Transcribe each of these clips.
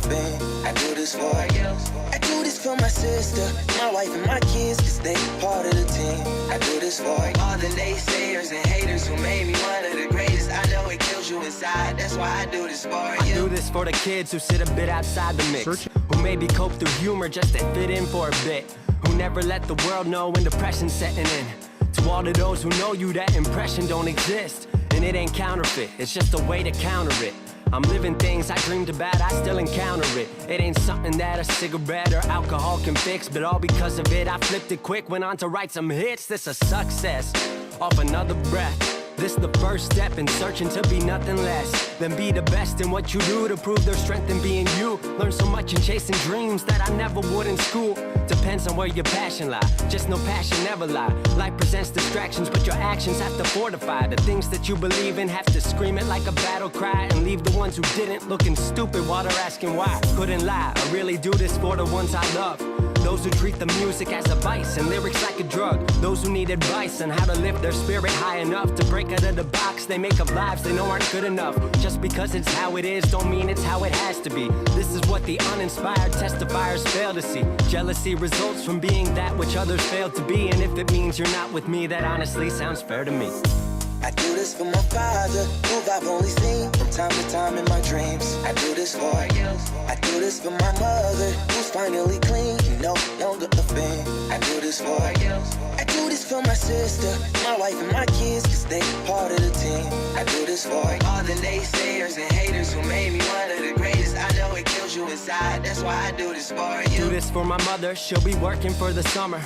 fame. I do this for you. I do this for my sister, my wife and my kids, cause they part of the team. I do this for all the naysayers and haters who made me one of the greatest. I know it kills you inside, that's why I do this for you. I do this for the kids who sit a bit outside the mix, who maybe cope through humor just to fit in for a bit, who never let the world know when depression's setting in. To all of those who know you, that impression don't exist, and it ain't counterfeit, it's just a way to counter it. I'm living things I dreamed about, I still encounter it. It ain't something that a cigarette or alcohol can fix, but all because of it, I flipped it quick, went on to write some hits. This a success, off another breath. This the first step in searching to be nothing less than be the best in what you do to prove there's strength in being you. Learn so much in chasing dreams that I never would in school. Depends on where your passion lie, just no passion never lie. Life presents distractions, but your actions have to fortify. The things that you believe in have to scream it like a battle cry, and leave the ones who didn't looking stupid while they're asking why. Couldn't lie, I really do this for the ones I love. Those who treat the music as a vice and lyrics like a drug. Those who need advice on how to lift their spirit high enough to break out of the box they make of lives they know aren't good enough. Just because it's how it is don't mean it's how it has to be. This is what the uninspired testifiers fail to see. Jealousy results from being that which others fail to be, and if it means you're not with me, that honestly sounds fair to me. I do this for my father, who I've only seen from time to time in my dreams. I do this for you. I do this for my mother, who's finally clean, no longer a fan. I do this for you. I do this for my sister, my wife and my kids, cause they part of the team. I do this for all the naysayers and haters who made me one of the greatest. I know it kills you inside, that's why I do this for you. Do this for my mother, she'll be working for the summer.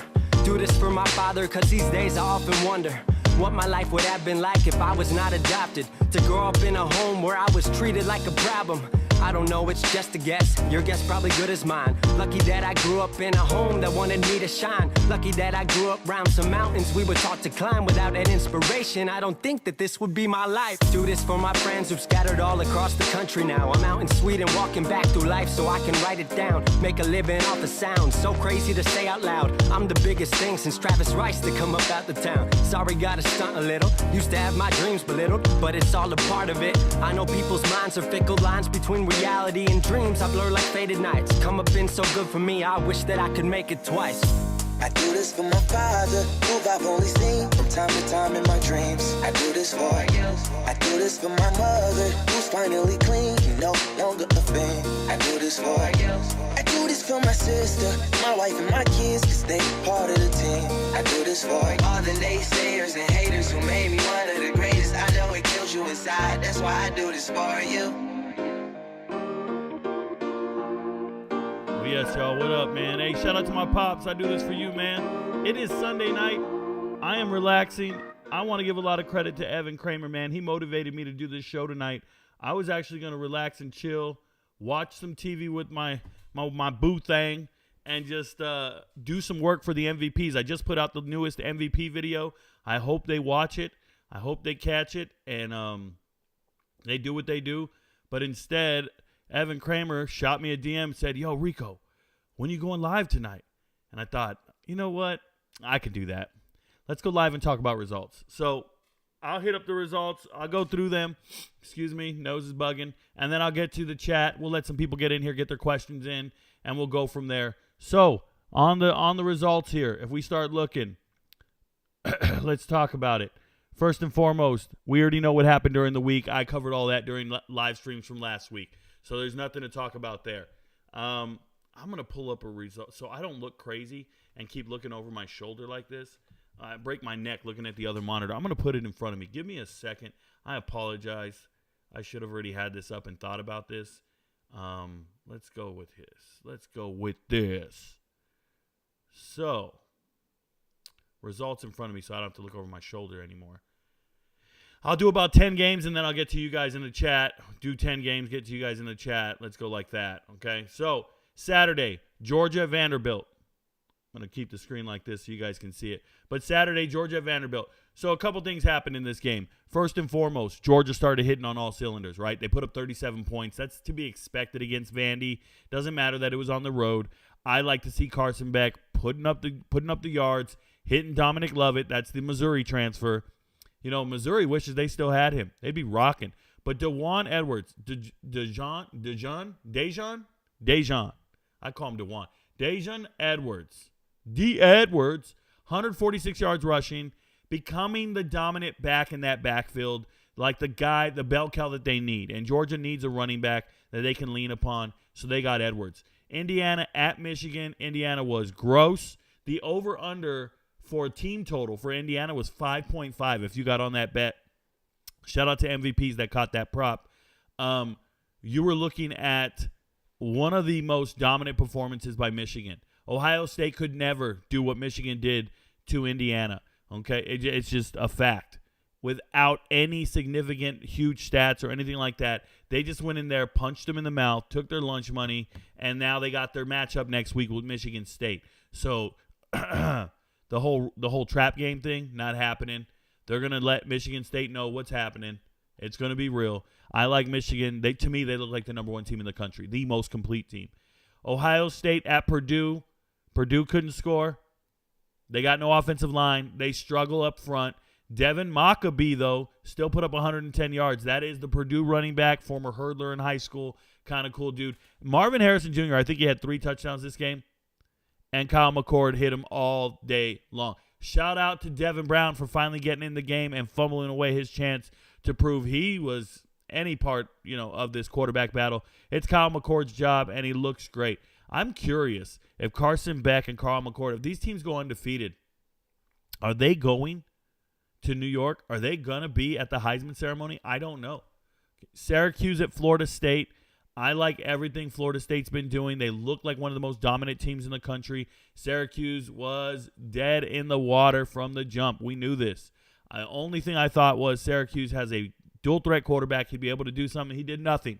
Do this for my father, cause these days I often wonder what my life would have been like if I was not adopted. To grow up in a home where I was treated like a problem. I don't know, it's just a guess. Your guess probably good as mine. Lucky that I grew up in a home that wanted me to shine. Lucky that I grew up around some mountains we were taught to climb. Without that inspiration, I don't think that this would be my life. Do this for my friends who've scattered all across the country now. I'm out in Sweden walking back through life so I can write it down. Make a living off the sound, so crazy to say out loud. I'm the biggest thing since Travis Rice to come up out the town. Sorry, gotta stunt a little. Used to have my dreams belittled, but it's all a part of it. I know people's minds are fickle, lines between reality and dreams I blur like faded nights. Come up been so good for me, I wish that I could make it twice. I do this for my father, who I've only seen from time to time in my dreams. I do this for you. I do this for my mother, who's finally clean, no longer a fan. I do this for you. I do this for my sister, my wife and my kids, cause they part of the team. I do this for all the naysayers and haters who made me one of the greatest. I know it kills you inside, that's why I do this for you. Yes, y'all. What up, man? Hey, shout out to my pops. I do this for you, man. It is Sunday night. I am relaxing. I want to give a lot of credit to Evan Kramer, man. He motivated me to do this show tonight. I was actually going to relax and chill, watch some TV with my boo thing, and just do some work for the MVPs. I just put out the newest MVP video. I hope they watch it. I hope they catch it, and they do what they do. But instead, Evan Kramer shot me a DM and said, "Yo, Rico, when are you going live tonight?" And I thought, you know what? I can do that. Let's go live and talk about results. So I'll hit up the results. I'll go through them. Excuse me, nose is bugging. And then I'll get to the chat. We'll let some people get in here, get their questions in, and we'll go from there. So on the results here, if we start looking, let's talk about it. First and foremost, we already know what happened during the week. I covered all that during live streams from last week. So there's nothing to talk about there. I'm going to pull up a result so I don't look crazy and keep looking over my shoulder like this. I break my neck looking at the other monitor. I'm going to put it in front of me. Give me a second. I apologize. I should have already had this up and thought about this. Let's go with this. Let's go with this. So, results in front of me so I don't have to look over my shoulder anymore. I'll do about 10 games, and then I'll get to you guys in the chat. Do 10 games, get to you guys in the chat. Let's go like that, okay? So, Saturday, Georgia, Vanderbilt. I'm going to keep the screen like this so you guys can see it. But Saturday, Georgia, Vanderbilt. So, a couple things happened in this game. First and foremost, Georgia started hitting on all cylinders, right? They put up 37 points. That's to be expected against Vandy. Doesn't matter that it was on the road. I like to see Carson Beck putting up the yards, hitting Dominic Lovett. That's the Missouri transfer. You know, Missouri wishes they still had him. They'd be rocking. But DeJuan Edwards, Dejan, Dejon. I call him DeJuan. Dejon Edwards. D. Edwards, 146 yards rushing, becoming the dominant back in that backfield, like the guy, the bell cow that they need. And Georgia needs a running back that they can lean upon, so they got Edwards. Indiana at Michigan. Indiana was gross. The over-under for a team total for Indiana was 5.5 if you got on that bet. Shout out to MVPs that caught that prop. You were looking at one of the most dominant performances by Michigan. Ohio State could never do what Michigan did to Indiana. Okay, it's just a fact. Without any significant huge stats or anything like that, they just went in there, punched them in the mouth, took their lunch money, and now they got their matchup next week with Michigan State. So the whole trap game thing, not happening. They're going to let Michigan State know what's happening. It's going to be real. I like Michigan. To me, they look like the number one team in the country, the most complete team. Ohio State at Purdue. Purdue couldn't score. They got no offensive line. They struggle up front. Devin Maccabee, though, still put up 110 yards. That is the Purdue running back, former hurdler in high school. Kind of cool dude. Marvin Harrison Jr., I think he had 3 touchdowns this game. And Kyle McCord hit him all day long. Shout out to Devin Brown for finally getting in the game and fumbling away his chance to prove he was any part, of this quarterback battle. It's Kyle McCord's job, and he looks great. I'm curious if Carson Beck and Kyle McCord, if these teams go undefeated, are they going to New York? Are they going to be at the Heisman ceremony? I don't know. Syracuse at Florida State. I like everything Florida State's been doing. They look like one of the most dominant teams in the country. Syracuse was dead in the water from the jump. We knew this. The only thing I thought was Syracuse has a dual-threat quarterback. He'd be able to do something. He did nothing.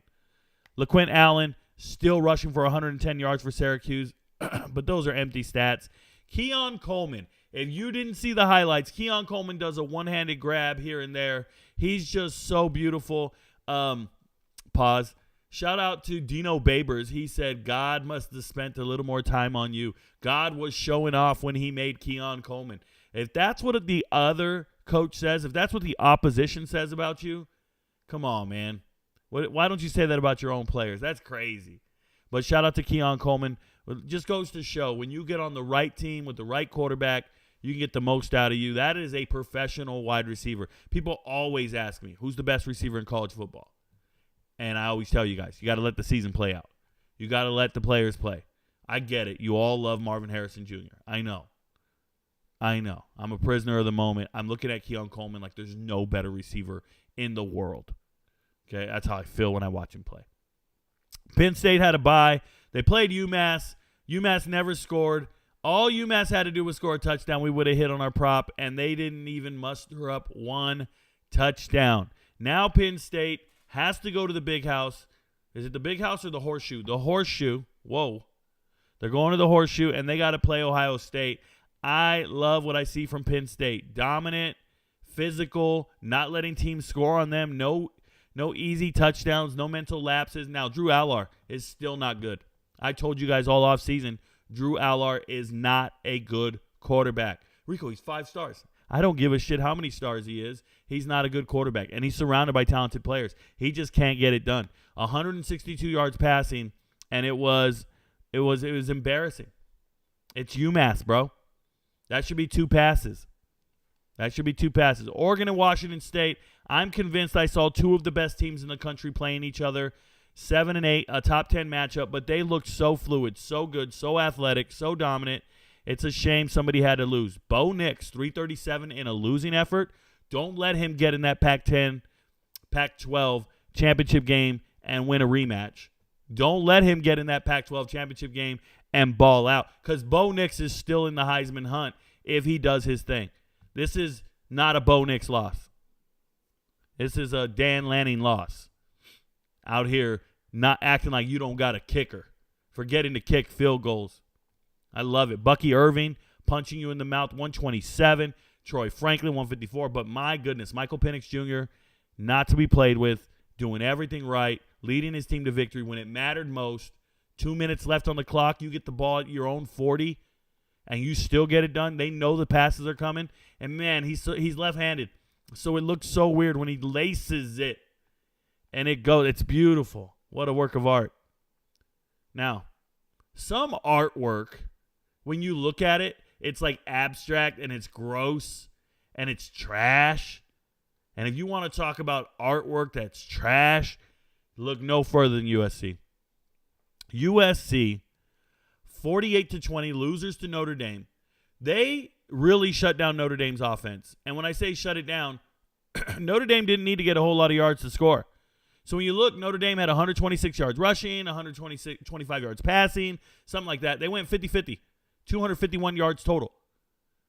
LaQuint Allen still rushing for 110 yards for Syracuse, but those are empty stats. Keon Coleman. If you didn't see the highlights, Keon Coleman does a one-handed grab here and there. He's just so beautiful. Pause. Shout out to Dino Babers. He said, God must have spent a little more time on you. God was showing off when he made Keon Coleman. If that's what the other coach says, if that's what the opposition says about you, come on, man. Why don't you say that about your own players? That's crazy. But shout out to Keon Coleman. It just goes to show when you get on the right team with the right quarterback, you can get the most out of you. That is a professional wide receiver. People always ask me, who's the best receiver in college football? And I always tell you guys, you got to let the season play out. You got to let the players play. I get it. You all love Marvin Harrison Jr. I know. I'm a prisoner of the moment. I'm looking at Keon Coleman like there's no better receiver in the world. Okay, that's how I feel when I watch him play. Penn State had a bye. They played UMass. UMass never scored. All UMass had to do was score a touchdown. We would have hit on our prop, and they didn't even muster up one touchdown. Now Penn State has to go to the Big House. Is it the Big House or the Horseshoe? The Horseshoe. Whoa. They're going to the Horseshoe, and they got to play Ohio State. I love what I see from Penn State. Dominant, physical, not letting teams score on them. No easy touchdowns, no mental lapses. Now, Drew Allar is still not good. I told you guys all offseason, Drew Allar is not a good quarterback. Rico, he's 5 stars. I don't give a shit how many stars he is. He's not a good quarterback, and he's surrounded by talented players. He just can't get it done. 162 yards passing, and it was embarrassing. It's UMass, bro. That should be 2 passes. Oregon and Washington State. I'm convinced I saw 2 of the best teams in the country playing each other. 7 and 8, a top 10 matchup, but they looked so fluid, so good, so athletic, so dominant. It's a shame somebody had to lose. Bo Nix, 337 in a losing effort. Don't let him get in that Pac-10, Pac-12 championship game and win a rematch. Don't let him get in that Pac-12 championship game and ball out, because Bo Nix is still in the Heisman hunt if he does his thing. This is not a Bo Nix loss. This is a Dan Lanning loss. Out here not acting like you don't got a kicker, forgetting to kick field goals. I love it. Bucky Irving punching you in the mouth, 127. Troy Franklin, 154. But my goodness, Michael Penix Jr., not to be played with, doing everything right, leading his team to victory when it mattered most. 2 minutes left on the clock. You get the ball at your own 40, and you still get it done. They know the passes are coming. And, man, he's left-handed. So it looks so weird when he laces it, and it goes. It's beautiful. What a work of art. Now, some artwork, when you look at it, it's like abstract and it's gross and it's trash. And if you want to talk about artwork that's trash, look no further than USC. USC, 48-20, losers to Notre Dame. They really shut down Notre Dame's offense. And when I say shut it down, Notre Dame didn't need to get a whole lot of yards to score. So when you look, Notre Dame had 126 yards rushing, 125 yards passing, something like that. They went 50-50, 251 yards total.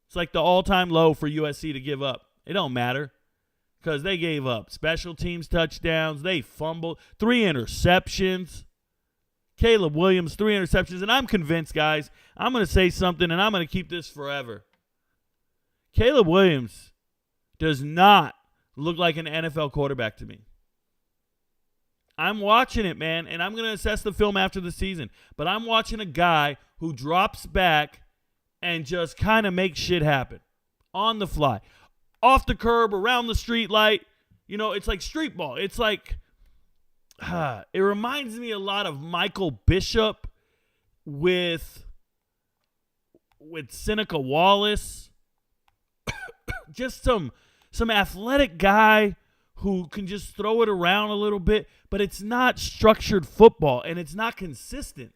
It's like the all-time low for USC to give up. It don't matter because they gave up special teams touchdowns. They fumbled, 3 interceptions. Caleb Williams, 3 interceptions. And I'm convinced, guys, I'm going to say something, and I'm going to keep this forever. Caleb Williams does not look like an NFL quarterback to me. I'm watching it, man, and I'm going to assess the film after the season. But I'm watching a guy who drops back and just kind of makes shit happen on the fly. Off the curb, around the street light. You know, it's like street ball. It's like, it reminds me a lot of Michael Bishop with Seneca Wallace. Just some athletic guy who can just throw it around a little bit, but it's not structured football, and it's not consistent.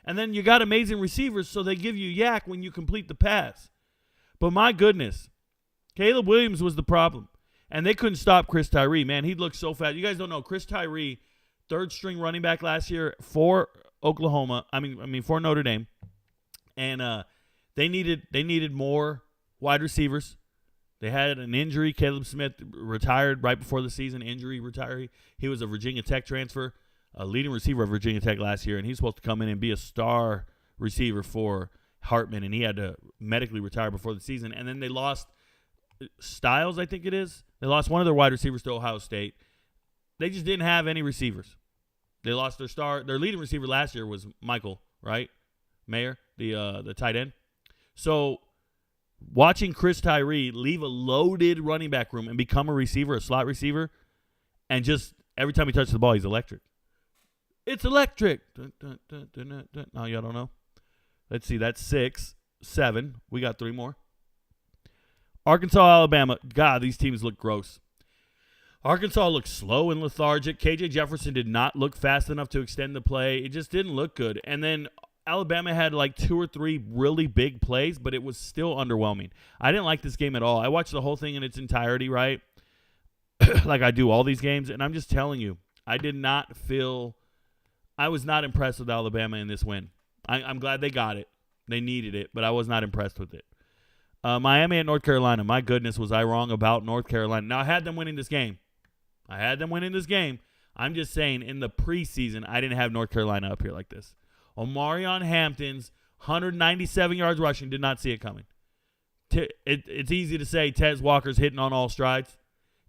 And then you got amazing receivers, so they give you yak when you complete the pass. But my goodness, Caleb Williams was the problem. And they couldn't stop Chris Tyree. Man, he looked so fast. You guys don't know, Chris Tyree, third-string running back last year for Oklahoma. I mean for Notre Dame. And they needed more wide receivers. They had an injury. Caleb Smith retired right before the season, injury retiree. He was a Virginia Tech transfer, a leading receiver of Virginia Tech last year, and he's supposed to come in and be a star receiver for Hartman, and he had to medically retire before the season. And then they lost Styles, I think it is. They lost one of their wide receivers to Ohio State. They just didn't have any receivers. They lost their leading receiver last year was Michael, right? Mayer, the tight end. So watching Chris Tyree leave a loaded running back room and become a receiver, a slot receiver, and just every time he touches the ball, he's electric. It's electric. Dun, dun, dun, dun, dun, dun. Oh, y'all don't know? Let's see. That's 6, 7. We got 3 more. Arkansas, Alabama. God, these teams look gross. Arkansas looked slow and lethargic. KJ Jefferson did not look fast enough to extend the play. It just didn't look good. And then Alabama had like 2 or 3 really big plays, but it was still underwhelming. I didn't like this game at all. I watched the whole thing in its entirety, right? Like I do all these games, and I'm just telling you, I was not impressed with Alabama in this win. I'm glad they got it. They needed it, but I was not impressed with it. Miami at North Carolina. My goodness, was I wrong about North Carolina. Now, I had them winning this game. I'm just saying, in the preseason, I didn't have North Carolina up here like this. Omarion Hampton's 197 yards rushing, did not see it coming. It's easy to say Tez Walker's hitting on all strides.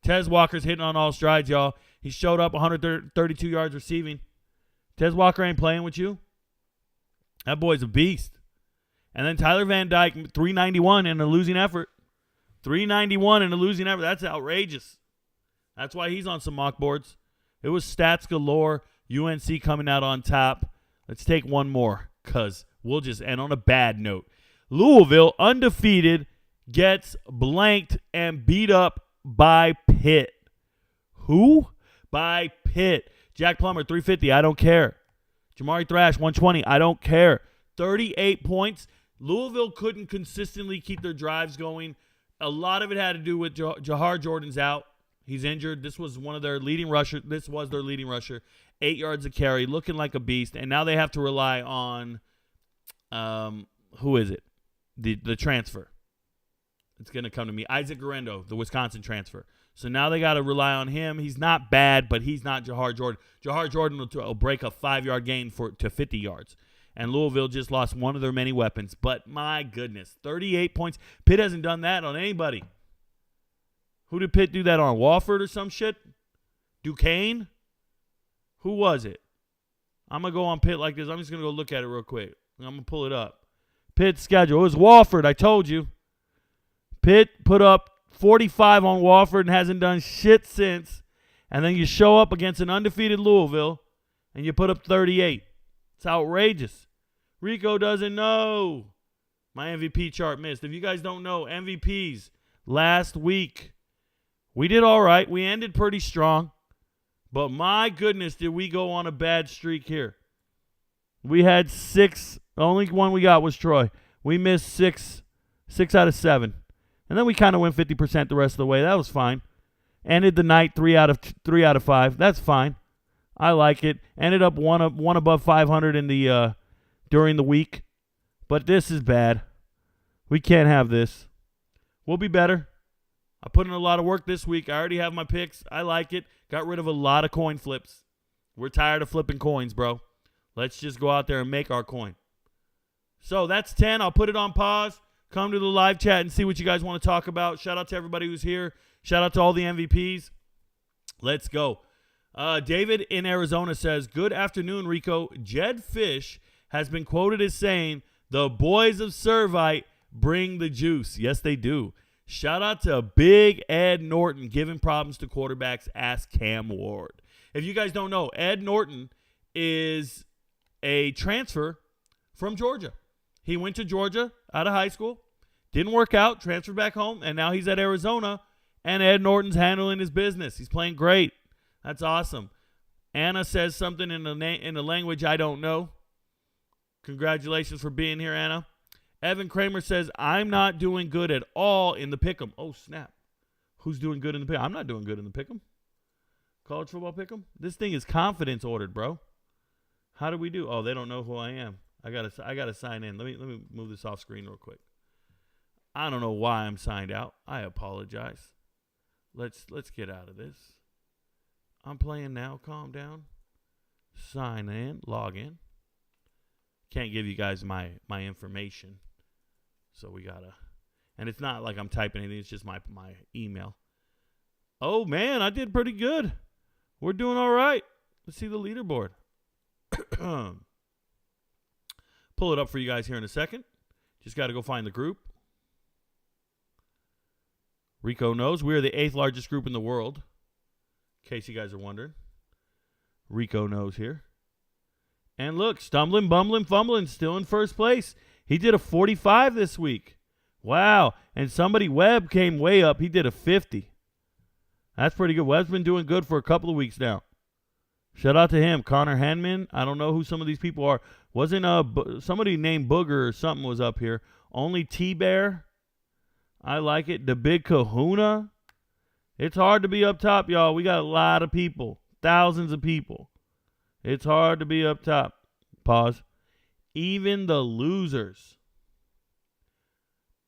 Tez Walker's hitting on all strides, y'all. He showed up 132 yards receiving. Tez Walker ain't playing with you. That boy's a beast. And then Tyler Van Dyke, 391 in a losing effort. 391 in a losing effort. That's outrageous. That's why he's on some mock boards. It was stats galore. UNC coming out on top. Let's take one more because we'll just end on a bad note. Louisville, undefeated, gets blanked and beat up by Pitt. Who? By Pitt. Jack Plummer, 350. I don't care. Jamari Thrash, 120. I don't care. 38 points. Louisville couldn't consistently keep their drives going. A lot of it had to do with Jahar Jordan's out. He's injured. This was their leading rusher. 8 yards a carry, looking like a beast. And now they have to rely on, who is it? The transfer. It's going to come to me. Isaac Garendo, the Wisconsin transfer. So now they got to rely on him. He's not bad, but he's not Jahar Jordan. Jahar Jordan will break a 5-yard gain to 50 yards. And Louisville just lost one of their many weapons. But my goodness, 38 points. Pitt hasn't done that on anybody. Who did Pitt do that on? Wofford or some shit? Duquesne? Who was it? I'm going to go on Pitt like this. I'm just going to go look at it real quick. I'm going to pull it up. Pitt's schedule. It was Wofford, I told you. Pitt put up 45 on Wofford and hasn't done shit since. And then you show up against an undefeated Louisville and you put up 38. It's outrageous. Rico doesn't know. My MVP chart missed. If you guys don't know, MVPs last week, we did all right. We ended pretty strong. But my goodness, did we go on a bad streak here. We had 6. The only one we got was Troy. We missed 6 out of 7. And then we kind of went 50% the rest of the way. That was fine. Ended the night 3 out of 5. That's fine. I like it. Ended up one above 500 in the during the week. But this is bad. We can't have this. We'll be better. I put in a lot of work this week. I already have my picks. I like it. Got rid of a lot of coin flips. We're tired of flipping coins, bro. Let's just go out there and make our coin. So that's 10. I'll put it on pause. Come to the live chat and see what you guys want to talk about. Shout out to everybody who's here. Shout out to all the MVPs. Let's go. David in Arizona says, good afternoon, Rico. Jed Fish has been quoted as saying, the boys of Servite bring the juice. Yes, they do. Shout out to Big Ed Norton giving problems to quarterbacks. Ask Cam Ward. If you guys don't know, Ed Norton is a transfer from Georgia. He went to Georgia out of high school, didn't work out, transferred back home, and now he's at Arizona, and Ed Norton's handling his business. He's playing great. That's awesome. Anna says something in the language I don't know. Congratulations for being here, Anna. Evan Kramer says, I'm not doing good at all in the pick'em. Oh, snap. Who's doing good in the pick'em? I'm not doing good in the pick'em. College football pick'em? This thing is confidence ordered, bro. How do we do? Oh, they don't know who I am. I gotta sign in. Let me move this off screen real quick. I don't know why I'm signed out. I apologize. Let's get out of this. I'm playing now. Calm down. Sign in. Log in. Can't give you guys my information. So we gotta, and it's not like I'm typing anything. It's just my email. Oh man, I did pretty good. We're doing all right. Let's see the leaderboard. Pull it up for you guys here in a second. Just got to go find the group. Rico Knows. We are the 8th largest group in the world. In case you guys are wondering. Rico Knows here. And look, stumbling, bumbling, fumbling, still in first place. He did a 45 this week. Wow. And somebody, Webb, came way up. He did a 50. That's pretty good. Webb's been doing good for a couple of weeks now. Shout out to him. Connor Henman. I don't know who some of these people are. Wasn't somebody named Booger or something was up here. Only T-Bear. I like it. The Big Kahuna. It's hard to be up top, y'all. We got a lot of people. Thousands of people. It's hard to be up top. Pause. Even the losers.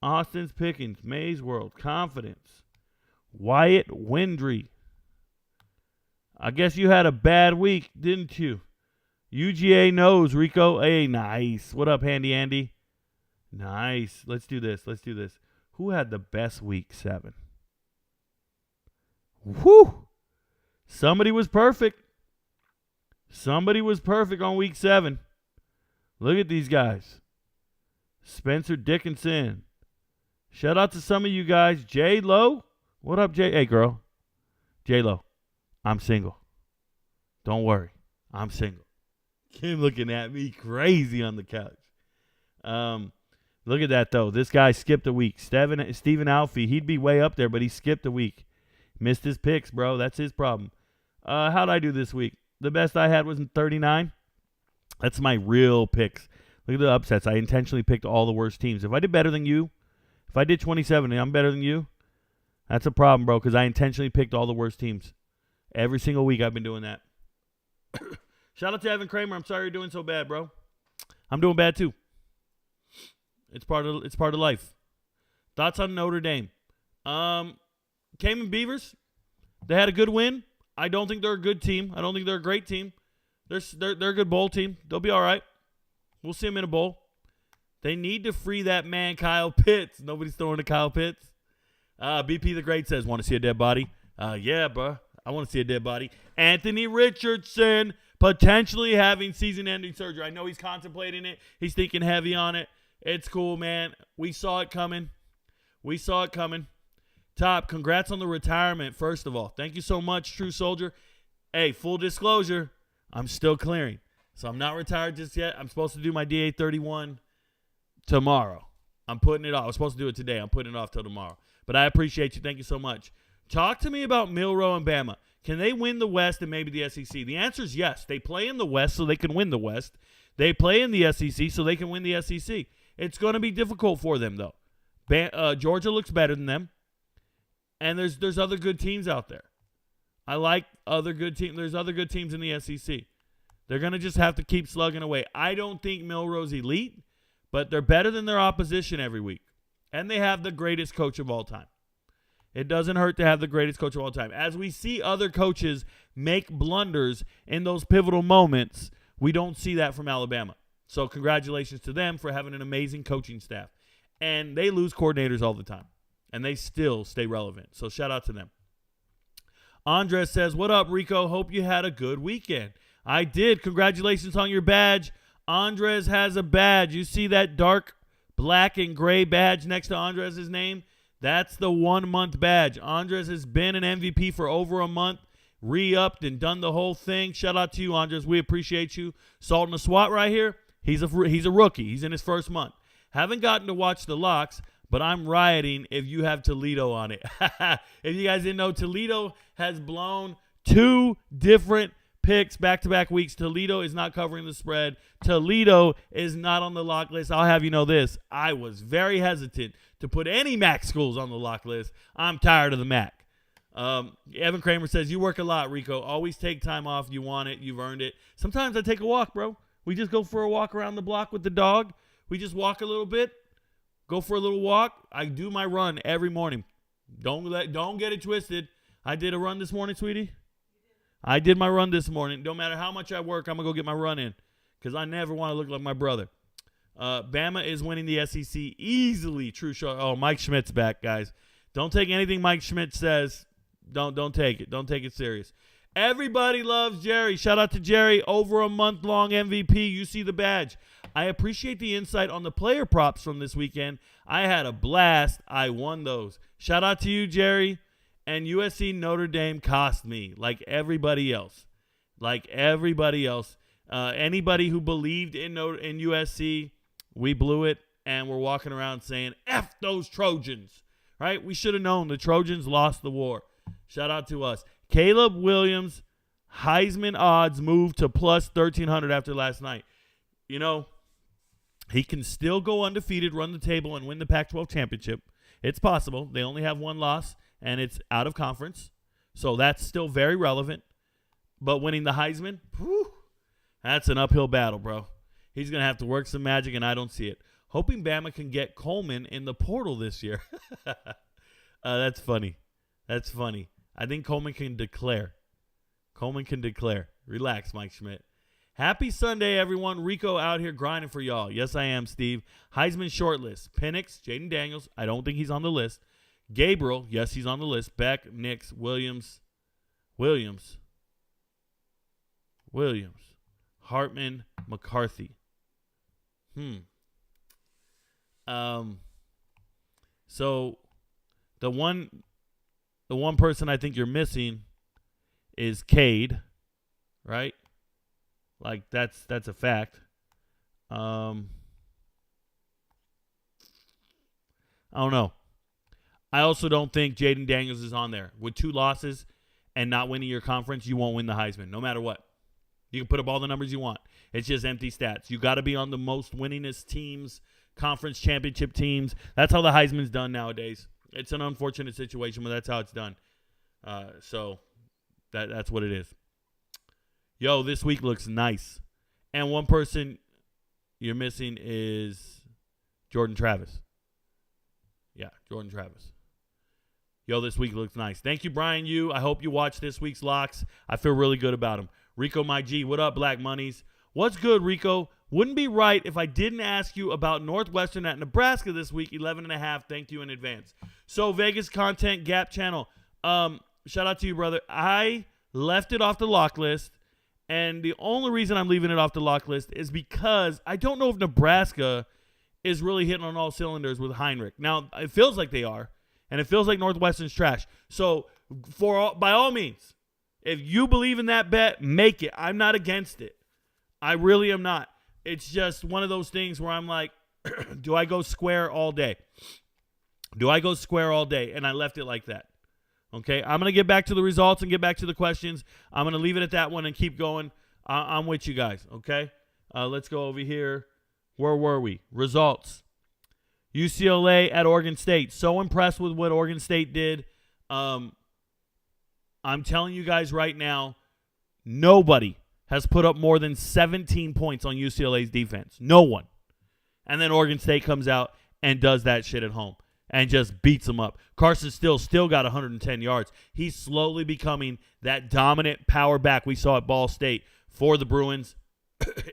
Austin's Pickens. Mays World. Confidence. Wyatt Windry. I guess you had a bad week, didn't you? UGA knows, Rico. Hey, nice. What up, Handy Andy? Nice. Let's do this. Who had the best week 7? Whew. Somebody was perfect. Somebody was perfect on week 7. Look at these guys. Spencer Dickinson. Shout out to some of you guys. J-Lo. What up, J? Hey, girl. J-Lo. I'm single. Don't worry. I'm single. Kim looking at me crazy on the couch. Look at that, though. This guy skipped a week. Steven Alfie, he'd be way up there, but he skipped a week. Missed his picks, bro. That's his problem. How'd I do this week? The best I had was in 39. That's my real picks. Look at the upsets. I intentionally picked all the worst teams. If I did better than you, if I did 27 and I'm better than you, that's a problem, bro, because I intentionally picked all the worst teams. Every single week I've been doing that. Shout out to Evan Kramer. I'm sorry you're doing so bad, bro. I'm doing bad too. It's part of life. Thoughts on Notre Dame? Cayman Beavers. They had a good win. I don't think they're a good team. I don't think they're a great team. They're a good bowl team. They'll be all right. We'll see them in a bowl. They need to free that man Kyle Pitts. Nobody's throwing to Kyle Pitts. BP the Great says, want to see a dead body? Yeah, bro. I want to see a dead body. Anthony Richardson potentially having season-ending surgery. I know he's contemplating it. He's thinking heavy on it. It's cool, man. We saw it coming. Top, congrats on the retirement, first of all. Thank you so much, True Soldier. Hey, full disclosure, I'm still clearing. So I'm not retired just yet. I'm supposed to do my DA 31 tomorrow. I'm putting it off. I was supposed to do it today. I'm putting it off till tomorrow. But I appreciate you. Thank you so much. Talk to me about Milroe and Bama. Can they win the West and maybe the SEC? The answer is yes. They play in the West so they can win the West. They play in the SEC so they can win the SEC. It's going to be difficult for them, though. Georgia looks better than them. And there's other good teams out there. I like other good teams. There's other good teams in the SEC. They're going to just have to keep slugging away. I don't think Milroe's elite, but they're better than their opposition every week. And they have the greatest coach of all time. It doesn't hurt to have the greatest coach of all time. As we see other coaches make blunders in those pivotal moments, we don't see that from Alabama. So congratulations to them for having an amazing coaching staff. And they lose coordinators all the time. And they still stay relevant. So shout out to them. Andres says, what up, Rico? Hope you had a good weekend. I did. Congratulations on your badge. Andres has a badge. You see that dark black and gray badge next to Andres' name? That's the 1 month badge. Andres has been an MVP for over a month, re-upped and done the whole thing. Shout out to you, Andres. We appreciate you. Salt in the SWAT right here. He's a rookie. He's in his first month. Haven't gotten to watch the locks, but I'm rioting if you have Toledo on it. If you guys didn't know, Toledo has blown 2 different picks back-to-back weeks. Toledo is not covering the spread. Toledo is not on the lock list. I'll have you know this. I was very hesitant to put any MAC schools on the lock list. I'm tired of the MAC. Evan Kramer says, you work a lot, Rico. Always take time off. You want it. You've earned it. Sometimes I take a walk, bro. We just go for a walk around the block with the dog. We just walk a little bit, go for a little walk. I do my run every morning. Don't get it twisted. I did a run this morning, sweetie. I did my run this morning. No matter how much I work, I'm going to go get my run in because I never want to look like my brother. Bama is winning the SEC easily. True show. Oh, Mike Schmidt's back, guys. Don't take anything Mike Schmidt says. Don't take it. Don't take it serious. Everybody loves Jerry. Shout out to Jerry. Over a month-long MVP. You see the badge. I appreciate the insight on the player props from this weekend. I had a blast. I won those. Shout out to you, Jerry. And USC Notre Dame cost me, like everybody else. Like everybody else. Anybody who believed in USC, we blew it, and we're walking around saying, F those Trojans. Right? We should have known the Trojans lost the war. Shout out to us. Caleb Williams, Heisman odds moved to plus 1,300 after last night. You know, he can still go undefeated, run the table, and win the Pac-12 championship. It's possible. They only have one loss, and it's out of conference. So that's still very relevant. But winning the Heisman, whew, that's an uphill battle, bro. He's going to have to work some magic, and I don't see it. Hoping Bama can get Coleman in the portal this year. That's funny. That's funny. I think Coleman can declare. Coleman can declare. Relax, Mike Schmidt. Happy Sunday, everyone. Rico out here grinding for y'all. Yes, I am, Steve. Heisman shortlist. Penix, Jaden Daniels. I don't think he's on the list. Gabriel, yes, he's on the list. Beck, Nix, Williams. Hartman, McCarthy. So the one person I think you're missing is Cade, right? Like that's a fact. I don't know. I also don't think Jaden Daniels is on there. With 2 losses and not winning your conference, you won't win the Heisman, no matter what. You can put up all the numbers you want. It's just empty stats. You got to be on the most winningest teams, conference championship teams. That's how the Heisman's done nowadays. It's an unfortunate situation, but that's how it's done. So that's what it is. Yo, this week looks nice. And one person you're missing is Jordan Travis. Yeah, Jordan Travis. Yo, this week looks nice. Thank you, Brian Yu. I hope you watch this week's locks. I feel really good about them. Rico, my G, what up, Black Monies? What's good, Rico? Wouldn't be right if I didn't ask you about Northwestern at Nebraska this week, 11.5. Thank you in advance. So, Vegas Content Gap Channel. Shout out to you, brother. I left it off the lock list, and the only reason I'm leaving it off the lock list is because I don't know if Nebraska is really hitting on all cylinders with Heinrich. Now, it feels like they are, and it feels like Northwestern's trash. So, by all means, if you believe in that bet, make it. I'm not against it. I really am not. It's just one of those things where I'm like, do I go square all day? Do I go square all day? And I left it like that. Okay, I'm going to get back to the results and get back to the questions. I'm going to leave it at that one and keep going. I'm with you guys, okay? Let's go over here. Where were we? Results. UCLA at Oregon State. So impressed with what Oregon State did. I'm telling you guys right now, nobody has put up more than 17 points on UCLA's defense. No one. And then Oregon State comes out and does that shit at home and just beats them up. Carson still got 110 yards. He's slowly becoming that dominant power back we saw at Ball State for the Bruins.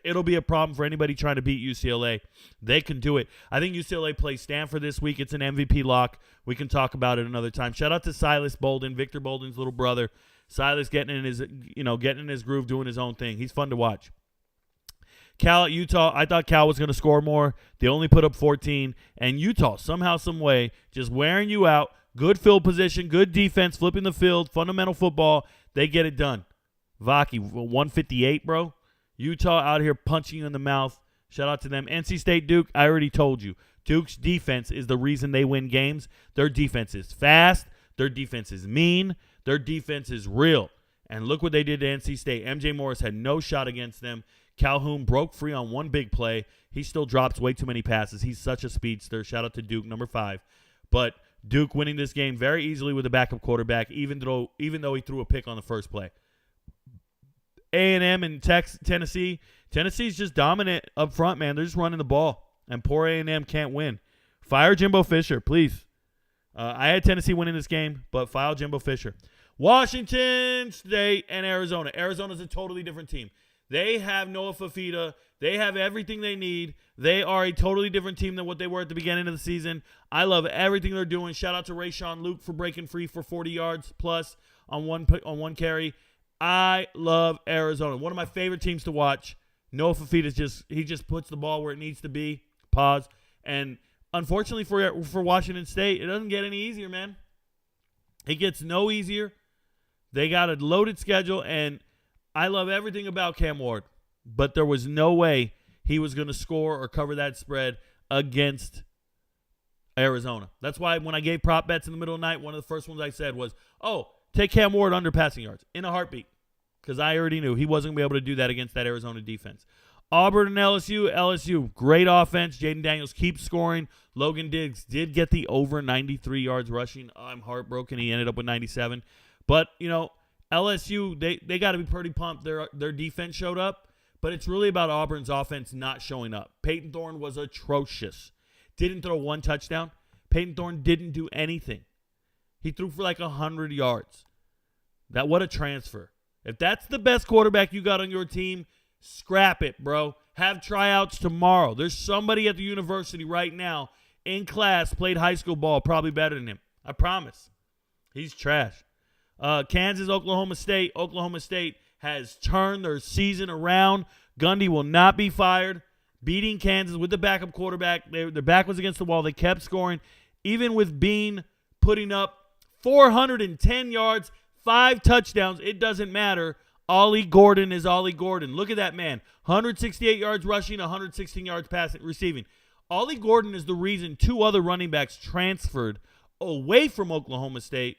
It'll be a problem for anybody trying to beat UCLA. They can do it. I think UCLA plays Stanford this week. It's an MVP lock. We can talk about it another time. Shout out to Silas Bolden, Victor Bolden's little brother. Silas getting in his groove, doing his own thing. He's fun to watch. Cal at Utah, I thought Cal was going to score more. They only put up 14. And Utah, somehow, some way, just wearing you out. Good field position, good defense, flipping the field, fundamental football. They get it done. Vaki, 158, bro. Utah out here punching you in the mouth. Shout out to them. NC State, Duke, I already told you. Duke's defense is the reason they win games. Their defense is fast. Their defense is mean. Their defense is real. And look what they did to NC State. MJ Morris had no shot against them. Calhoun broke free on one big play. He still drops way too many passes. He's such a speedster. Shout out to Duke, number 5. But Duke winning this game very easily with a backup quarterback, even though he threw a pick on the first play. A&M and Tennessee. Tennessee's just dominant up front, man. They're just running the ball, and poor A&M can't win. Fire Jimbo Fisher, please. I had Tennessee winning this game, but file Jimbo Fisher. Washington State and Arizona. Arizona's a totally different team. They have Noah Fafita. They have everything they need. They are a totally different team than what they were at the beginning of the season. I love everything they're doing. Shout out to Rayshawn Luke for breaking free for 40 yards plus on one carry. I love Arizona. One of my favorite teams to watch. Noah Fafita just puts the ball where it needs to be. Pause. And unfortunately for Washington State, it doesn't get any easier, man. It gets no easier. They got a loaded schedule, and I love everything about Cam Ward, but there was no way he was going to score or cover that spread against Arizona. That's why when I gave prop bets in the middle of the night, one of the first ones I said was, take Cam Ward under passing yards in a heartbeat, because I already knew he wasn't going to be able to do that against that Arizona defense. Auburn and LSU, great offense. Jaden Daniels keeps scoring. Logan Diggs did get the over 93 yards rushing. I'm heartbroken. He ended up with 97. But, LSU, they got to be pretty pumped. Their defense showed up, but it's really about Auburn's offense not showing up. Peyton Thorne was atrocious. Didn't throw one touchdown. Peyton Thorne didn't do anything. He threw for like 100 yards. What a transfer. If that's the best quarterback you got on your team, scrap it, bro. Have tryouts tomorrow. There's somebody at the university right now in class played high school ball probably better than him. I promise. He's trash. Kansas, Oklahoma State. Oklahoma State has turned their season around. Gundy will not be fired. Beating Kansas with the backup quarterback. Their back was against the wall. They kept scoring. Even with Bean putting up 410 yards, 5 touchdowns, it doesn't matter. Ollie Gordon is Ollie Gordon. Look at that man. 168 yards rushing, 116 yards passing, receiving. Ollie Gordon is the reason 2 other running backs transferred away from Oklahoma State.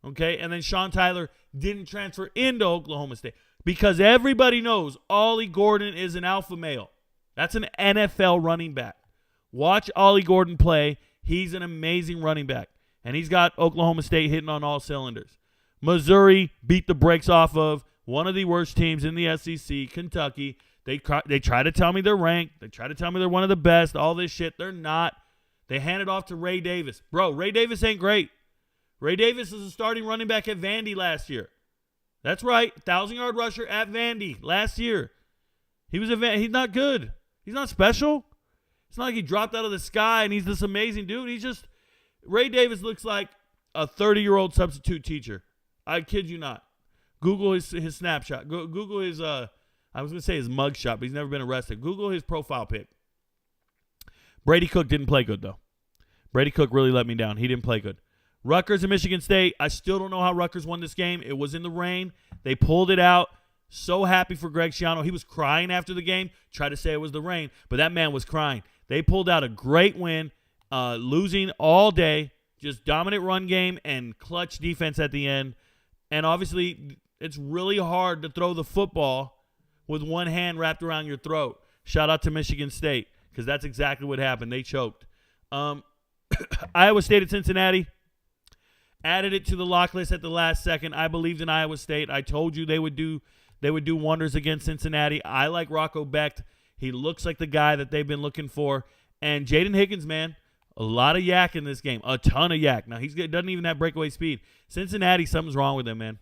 Okay, and then Sean Tyler didn't transfer into Oklahoma State because everybody knows Ollie Gordon is an alpha male. That's an NFL running back. Watch Ollie Gordon play. He's an amazing running back, and he's got Oklahoma State hitting on all cylinders. Missouri beat the brakes off of one of the worst teams in the SEC, Kentucky. They try to tell me they're ranked. They try to tell me they're one of the best, all this shit. They're not. They hand it off to Ray Davis. Bro, Ray Davis ain't great. Ray Davis is a starting running back at Vandy last year. That's right, 1,000-yard rusher at Vandy last year. He's not good. He's not special. It's not like he dropped out of the sky and he's this amazing dude. Ray Davis looks like a 30-year-old substitute teacher. I kid you not. Google his snapshot. Google his, I was going to say his mug shot, but he's never been arrested. Google his profile pic. Brady Cook didn't play good, though. Brady Cook really let me down. He didn't play good. Rutgers and Michigan State, I still don't know how Rutgers won this game. It was in the rain. They pulled it out. So happy for Greg Schiano. He was crying after the game. Tried to say it was the rain, but that man was crying. They pulled out a great win, losing all day, just dominant run game and clutch defense at the end. And obviously, it's really hard to throw the football with one hand wrapped around your throat. Shout out to Michigan State, because that's exactly what happened. They choked. Iowa State at Cincinnati. Added it to the lock list at the last second. I believed in Iowa State. I told you they would do wonders against Cincinnati. I like Rocco Becht. He looks like the guy that they've been looking for. And Jaden Higgins, man, a lot of yak in this game. A ton of yak. Now, he doesn't even have breakaway speed. Cincinnati, something's wrong with him, man.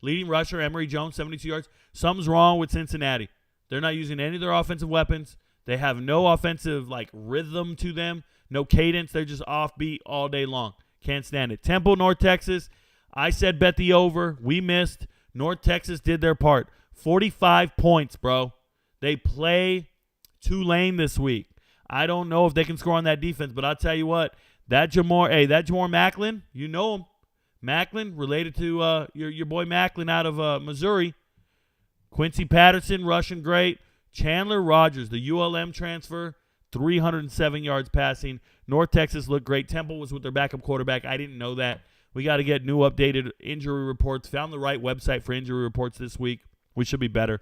Leading rusher, Emory Jones, 72 yards. Something's wrong with Cincinnati. They're not using any of their offensive weapons. They have no offensive, rhythm to them. No cadence. They're just offbeat all day long. Can't stand it. Temple, North Texas. I said bet the over. We missed. North Texas did their part. 45 points, bro. They play Tulane this week. I don't know if they can score on that defense, but I'll tell you what. That Jamar Macklin, you know him. Macklin, related to your boy Macklin out of Missouri. Quincy Patterson, rushing great. Chandler Rogers, the ULM transfer, 307 yards passing. North Texas looked great. Temple was with their backup quarterback. I didn't know that. We got to get new updated injury reports. Found the right website for injury reports this week. We should be better.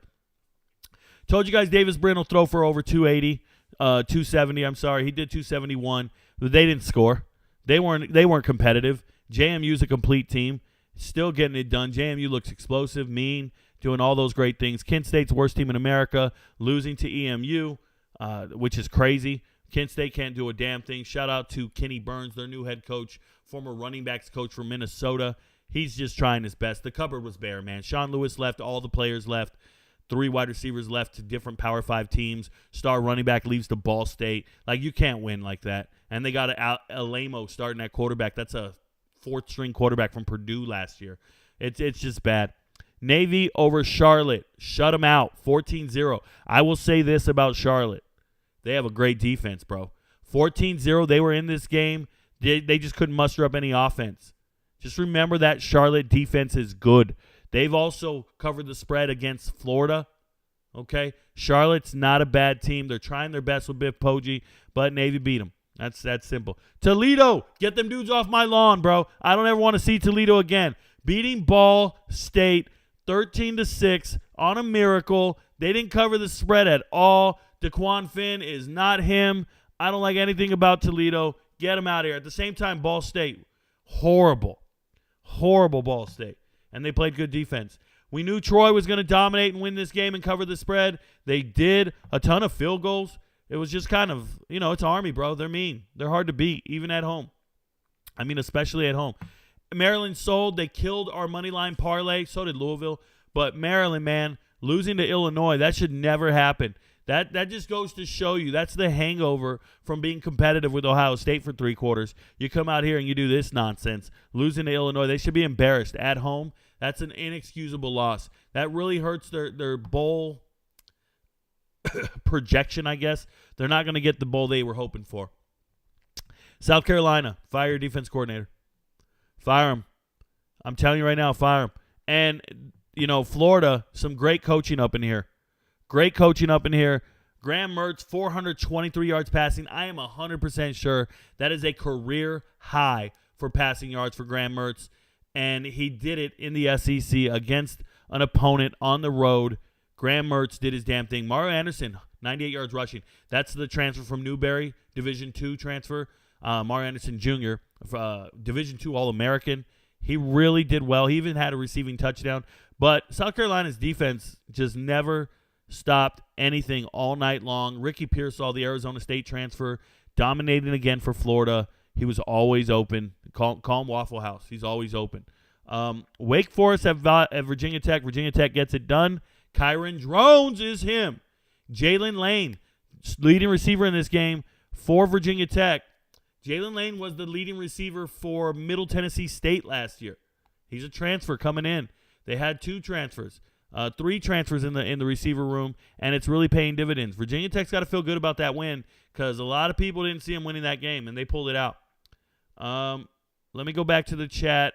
Told you guys Davis Brin will throw for over 280, 270. I'm sorry. He did 271, but they didn't score. They weren't competitive. JMU's a complete team. Still getting it done. JMU looks explosive, mean, doing all those great things. Kent State's worst team in America, losing to EMU, which is crazy. Kent State can't do a damn thing. Shout out to Kenny Burns, their new head coach, former running backs coach from Minnesota. He's just trying his best. The cupboard was bare, man. Sean Lewis left. All the players left. 3 wide receivers left to different Power 5 teams. Star running back leaves to Ball State. You can't win like that. And they got Alamo starting at quarterback. That's a 4th-string quarterback from Purdue last year. It's just bad. Navy over Charlotte. Shut them out. 14-0. I will say this about Charlotte. They have a great defense, bro. 14-0. They were in this game. They just couldn't muster up any offense. Just remember that Charlotte defense is good. They've also covered the spread against Florida. Okay? Charlotte's not a bad team. They're trying their best with Biff Poggi, but Navy beat them. That's simple. Toledo, get them dudes off my lawn, bro. I don't ever want to see Toledo again. Beating Ball State 13-6 on a miracle. They didn't cover the spread at all. DeQuan Finn is not him. I don't like anything about Toledo. Get him out of here. At the same time, Ball State, horrible Ball State. And they played good defense. We knew Troy was going to dominate and win this game and cover the spread. They did. A ton of field goals. It was just kind of, it's Army, bro. They're mean. They're hard to beat, even at home. I mean, especially at home. Maryland sold. They killed our money line parlay. So did Louisville. But Maryland, man, losing to Illinois, that should never happen. That just goes to show you that's the hangover from being competitive with Ohio State for 3 quarters. You come out here and you do this nonsense. Losing to Illinois, they should be embarrassed. At home, that's an inexcusable loss. That really hurts their bowl projection, I guess. They're not going to get the bowl they were hoping for. South Carolina, fire your defense coordinator. Fire him. I'm telling you right now, fire him. And, Florida, some great coaching up in here. Great coaching up in here. Graham Mertz, 423 yards passing. I am 100% sure that is a career high for passing yards for Graham Mertz. And he did it in the SEC against an opponent on the road. Graham Mertz did his damn thing. Mario Anderson, 98 yards rushing. That's the transfer from Newberry, Division II transfer. Mario Anderson Jr., Division II All-American. He really did well. He even had a receiving touchdown. But South Carolina's defense just never stopped anything all night long. Ricky Pearsall, the Arizona State transfer, dominating again for Florida. He was always open. Call him Waffle House. He's always open. Wake Forest at Virginia Tech. Virginia Tech gets it done. Kyron Drones is him. Jalen Lane, leading receiver in this game for Virginia Tech. Jalen Lane was the leading receiver for Middle Tennessee State last year. He's a transfer coming in. They had 2 transfers. 3 transfers in the receiver room, and it's really paying dividends. Virginia Tech's got to feel good about that win because a lot of people didn't see them winning that game, and they pulled it out. Let me go back to the chat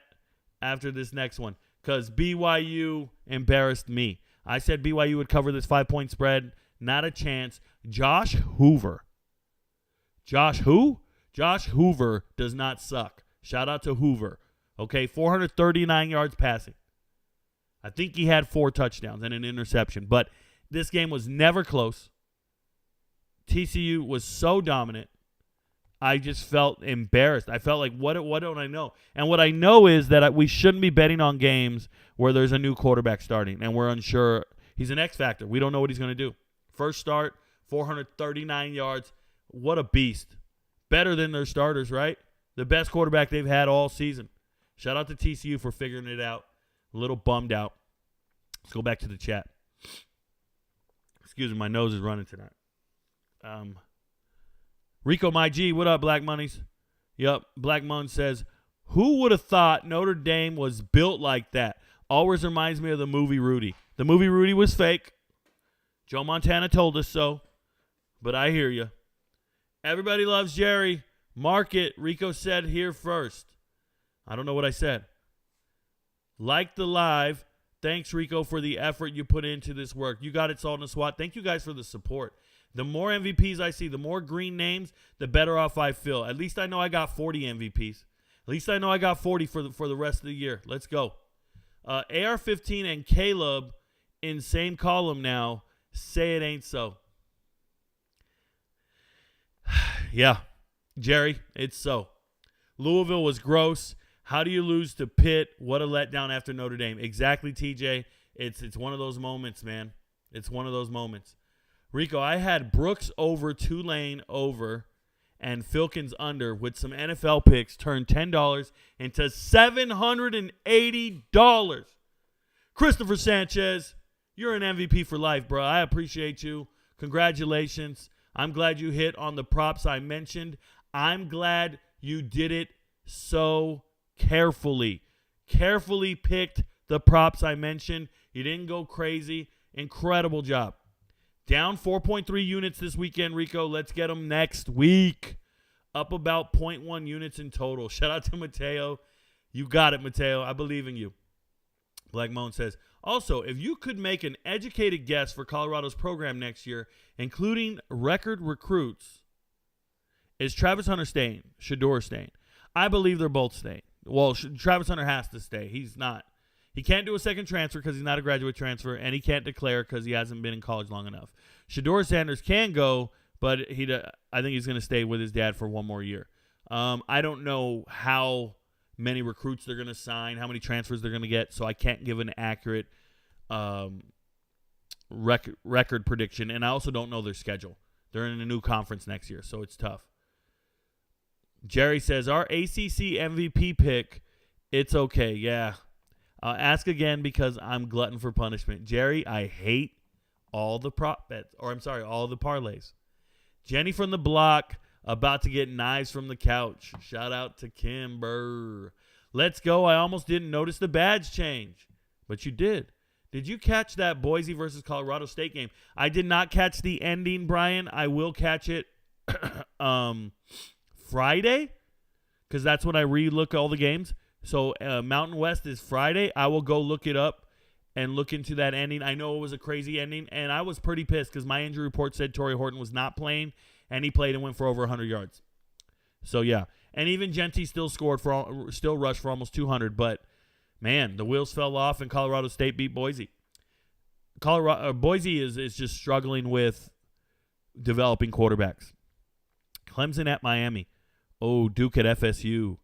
after this next one because BYU embarrassed me. I said BYU would cover this 5-point spread. Not a chance. Josh Hoover. Josh who? Josh Hoover does not suck. Shout out to Hoover. Okay, 439 yards passing. I think he had 4 touchdowns and an interception. But this game was never close. TCU was so dominant. I just felt embarrassed. I felt like, what don't I know? And what I know is that we shouldn't be betting on games where there's a new quarterback starting and we're unsure. He's an X factor. We don't know what he's going to do. First start, 439 yards. What a beast. Better than their starters, right? The best quarterback they've had all season. Shout out to TCU for figuring it out. A little bummed out. Let's go back to the chat. Excuse me, my nose is running tonight. Rico, my G, what up, Black Monies? Yep, Black Mon says, who would have thought Notre Dame was built like that? Always reminds me of the movie Rudy. The movie Rudy was fake. Joe Montana told us so, but I hear you. Everybody loves Jerry. Mark it, Rico said here first. I don't know what I said. Like the live. Thanks, Rico, for the effort you put into this work. You got it, Salt and SWAT. Thank you guys for the support. The more MVPs I see, the more green names, the better off I feel. At least I know I got 40 MVPs. At least I know I got 40 for the rest of the year. Let's go. AR-15 and Caleb in same column now. Say it ain't so. Yeah, Jerry, it's so. Louisville was gross. How do you lose to Pitt? What a letdown after Notre Dame. Exactly, TJ. It's one of those moments, man. It's one of those moments. Rico, I had Brooks over, Tulane over, and Filkins under with some NFL picks turn $10 into $780. Christopher Sanchez, you're an MVP for life, bro. I appreciate you. Congratulations. I'm glad you hit on the props I mentioned. I'm glad you did it so carefully. Carefully picked the props I mentioned. You didn't go crazy. Incredible job. Down 4.3 units this weekend, Rico. Let's get them next week. Up about 0.1 units in total. Shout out to Mateo. You got it, Mateo. I believe in you. Black Moan says, also, if you could make an educated guess for Colorado's program next year, including record recruits, is Travis Hunter staying? Shedeur staying? I believe they're both staying. Well, Travis Hunter has to stay. He's not. He can't do a second transfer because he's not a graduate transfer, and he can't declare because he hasn't been in college long enough. Shedeur Sanders can go, but I think he's going to stay with his dad for one more year. I don't know how many recruits they're going to sign, how many transfers they're going to get, so I can't give an accurate record prediction, and I also don't know their schedule. They're in a new conference next year, so it's tough. Jerry says, our ACC MVP pick, it's okay. Yeah. I'll ask again because I'm glutton for punishment. Jerry, I hate all the prop bets, all the parlays. Jenny from the block, about to get knives from the couch. Shout out to Kimber. Let's go. I almost didn't notice the badge change, but you did. Did you catch that Boise versus Colorado State game? I did not catch the ending, Brian. I will catch it Friday because that's when I re-look all the games. So Mountain West is Friday. I will go look it up and look into that ending. I know it was a crazy ending, and I was pretty pissed because my injury report said Torrey Horton was not playing, and he played and went for over 100 yards. So, yeah. And even Genty still rushed for almost 200, but, man, the wheels fell off, and Colorado State beat Boise. Boise is just struggling with developing quarterbacks. Clemson at Miami. Oh, Duke at FSU.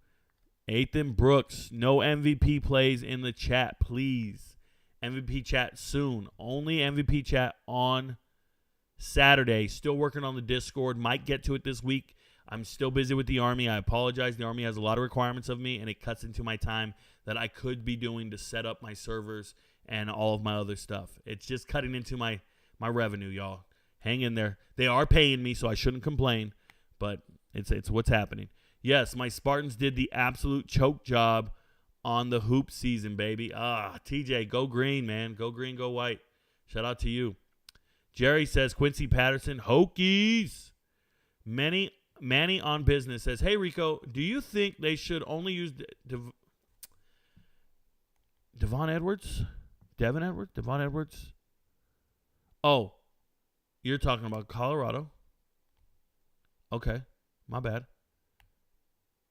Ethan Brooks, no MVP plays in the chat, please. MVP chat soon. Only MVP chat on Saturday. Still working on the Discord. Might get to it this week. I'm still busy with the Army. I apologize. The Army has a lot of requirements of me, and it cuts into my time that I could be doing to set up my servers and all of my other stuff. It's just cutting into my revenue, y'all. Hang in there. They are paying me, so I shouldn't complain, but it's what's happening. Yes, my Spartans did the absolute choke job on the hoop season, baby. TJ, go green, man. Go green, go white. Shout out to you. Jerry says, Quincy Patterson, Hokies. Manny on Business says, hey, Rico, do you think they should only use Devon Edwards? Oh, you're talking about Colorado. Okay, my bad.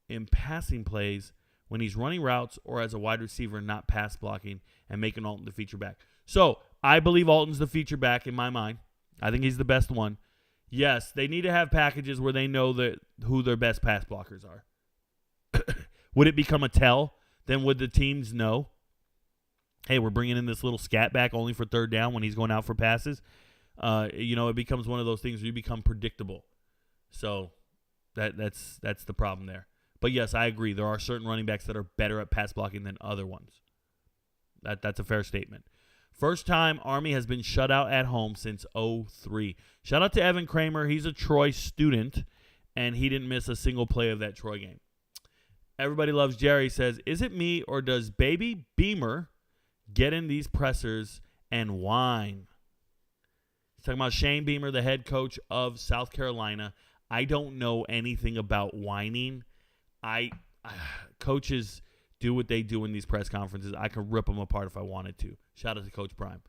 In passing plays, when he's running routes or as a wide receiver, not pass blocking, and making Alton the feature back. So I believe Alton's the feature back in my mind. I think he's the best one. Yes, they need to have packages where they know who their best pass blockers are. Would it become a tell? Then would the teams know, hey, we're bringing in this little scat back only for third down when he's going out for passes? It becomes one of those things where you become predictable. So that's the problem there. But, yes, I agree. There are certain running backs that are better at pass blocking than other ones. That's a fair statement. First time Army has been shut out at home since 2003. Shout out to Evan Kramer. He's a Troy student, and he didn't miss a single play of that Troy game. Everybody Loves Jerry says, is it me or does Baby Beamer get in these pressers and whine? He's talking about Shane Beamer, the head coach of South Carolina. I don't know anything about whining. Coaches do what they do in these press conferences. I could rip them apart if I wanted to. Shout out to Coach Prime.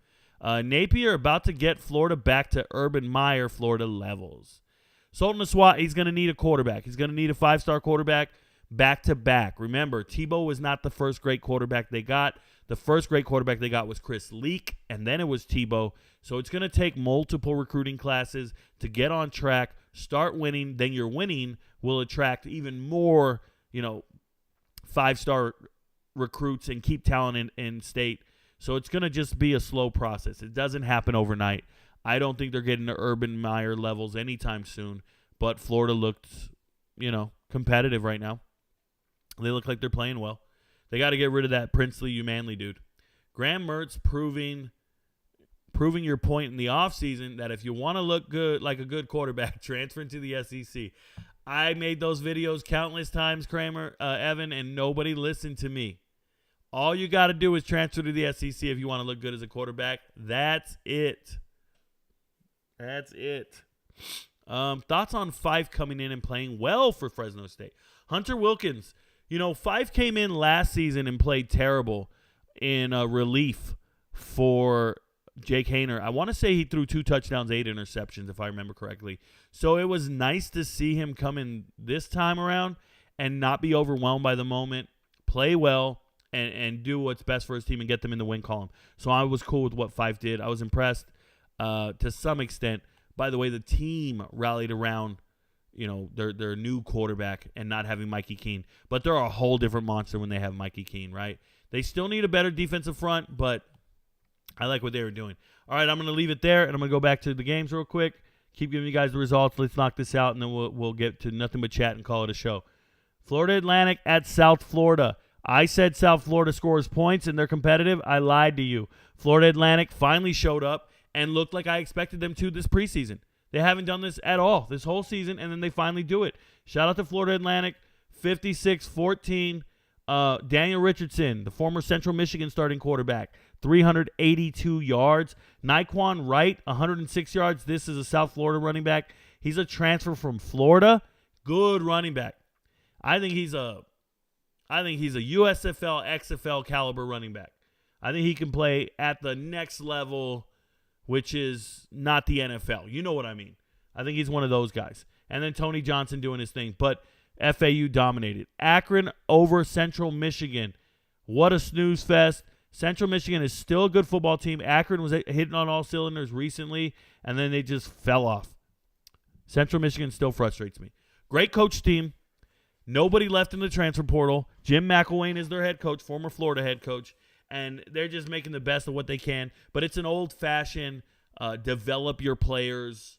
Napier about to get Florida back to Urban Meyer Florida levels. Sultan Aswat, he's going to need a quarterback. He's going to need a 5-star quarterback back-to-back. Remember, Tebow was not the first great quarterback they got. The first great quarterback they got was Chris Leak, and then it was Tebow. So it's going to take multiple recruiting classes to get on track, start winning. Then your winning will attract even more, 5-star recruits and keep talent in state. So it's going to just be a slow process. It doesn't happen overnight. I don't think they're getting to Urban Meyer levels anytime soon, but Florida looked, competitive right now. They look like they're playing well. They got to get rid of that Princely Umanly dude. Graham Mertz proving your point in the offseason that if you want to look good like a good quarterback, transfer into the SEC. I made those videos countless times, Evan, and nobody listened to me. All you got to do is transfer to the SEC if you want to look good as a quarterback. That's it. Thoughts on Fife coming in and playing well for Fresno State? Hunter Wilkins. Fife came in last season and played terrible in relief for Jake Haener. I want to say he threw 2 touchdowns, 8 interceptions, if I remember correctly. So it was nice to see him come in this time around and not be overwhelmed by the moment, play well, and do what's best for his team and get them in the win column. So I was cool with what Fife did. I was impressed to some extent by the way the team rallied around their new quarterback and not having Mikey Keene. But they're a whole different monster when they have Mikey Keene, right? They still need a better defensive front, but I like what they were doing. All right, I'm going to leave it there, and I'm going to go back to the games real quick. Keep giving you guys the results. Let's knock this out, and then we'll get to nothing but chat and call it a show. Florida Atlantic at South Florida. I said South Florida scores points, and they're competitive. I lied to you. Florida Atlantic finally showed up and looked like I expected them to this preseason. They haven't done this at all this whole season, and then they finally do it. Shout out to Florida Atlantic, 56-14. Daniel Richardson, the former Central Michigan starting quarterback, 382 yards. Naquan Wright, 106 yards. This is a South Florida running back. He's a transfer from Florida. Good running back. I think he's a USFL, XFL caliber running back. I think he can play at the next level, which is not the NFL. You know what I mean. I think he's one of those guys. And then Tony Johnson doing his thing. But FAU dominated. Akron over Central Michigan. What a snooze fest. Central Michigan is still a good football team. Akron was hitting on all cylinders recently, and then they just fell off. Central Michigan still frustrates me. Great coach team. Nobody left in the transfer portal. Jim McElwain is their head coach, former Florida head coach, and they're just making the best of what they can. But it's an old-fashioned develop your players,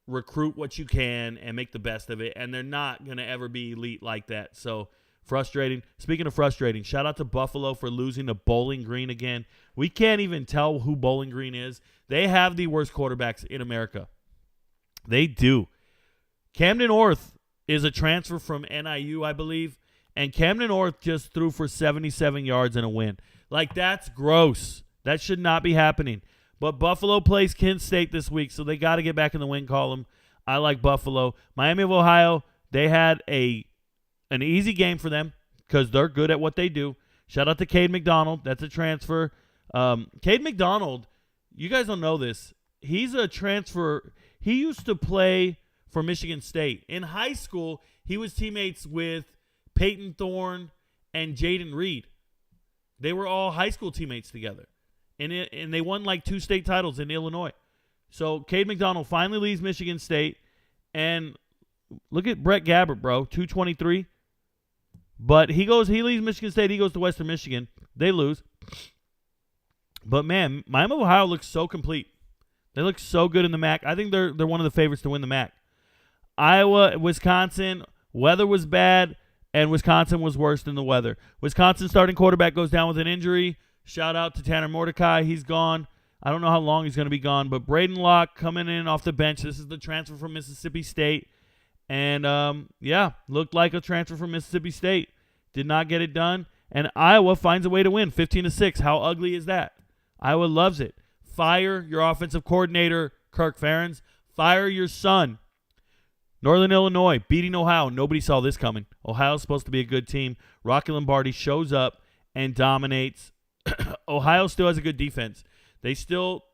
recruit what you can, and make the best of it. And they're not going to ever be elite like that. So frustrating. Speaking of frustrating, shout out to Buffalo for losing to Bowling Green again. We can't even tell who Bowling Green is. They have the worst quarterbacks in America. They do. Camden North is a transfer from NIU, I believe. And Camden North just threw for 77 yards and a win. Like, that's gross. That should not be happening. But Buffalo plays Kent State this week, so they got to get back in the win column. I like Buffalo. Miami of Ohio, they had an easy game for them because they're good at what they do. Shout out to Cade McDonald. That's a transfer. Cade McDonald, you guys don't know this. he's a transfer. He used to play for Michigan State. In high school, he was teammates with Peyton Thorne and Jaden Reed. They were all high school teammates together. And they won like 2 state titles in Illinois. So Cade McDonald finally leaves Michigan State. And look at Brett Gabbert, bro, 223. But he leaves Michigan State. He goes to Western Michigan. They lose. But, man, Miami of Ohio looks so complete. They look so good in the MAC. I think they're one of the favorites to win the MAC. Iowa, Wisconsin, weather was bad, and Wisconsin was worse than the weather. Wisconsin starting quarterback goes down with an injury. Shout out to Tanner Mordecai. He's gone. I don't know how long he's going to be gone, but Braden Locke coming in off the bench. This is the transfer from Mississippi State. And, looked like a transfer from Mississippi State. Did not get it done. And Iowa finds a way to win, 15-6. How ugly is that? Iowa loves it. Fire your offensive coordinator, Kirk Ferentz. Fire your son. Northern Illinois beating Ohio. Nobody saw this coming. Ohio's supposed to be a good team. Rocky Lombardi shows up and dominates. Ohio still has a good defense. They still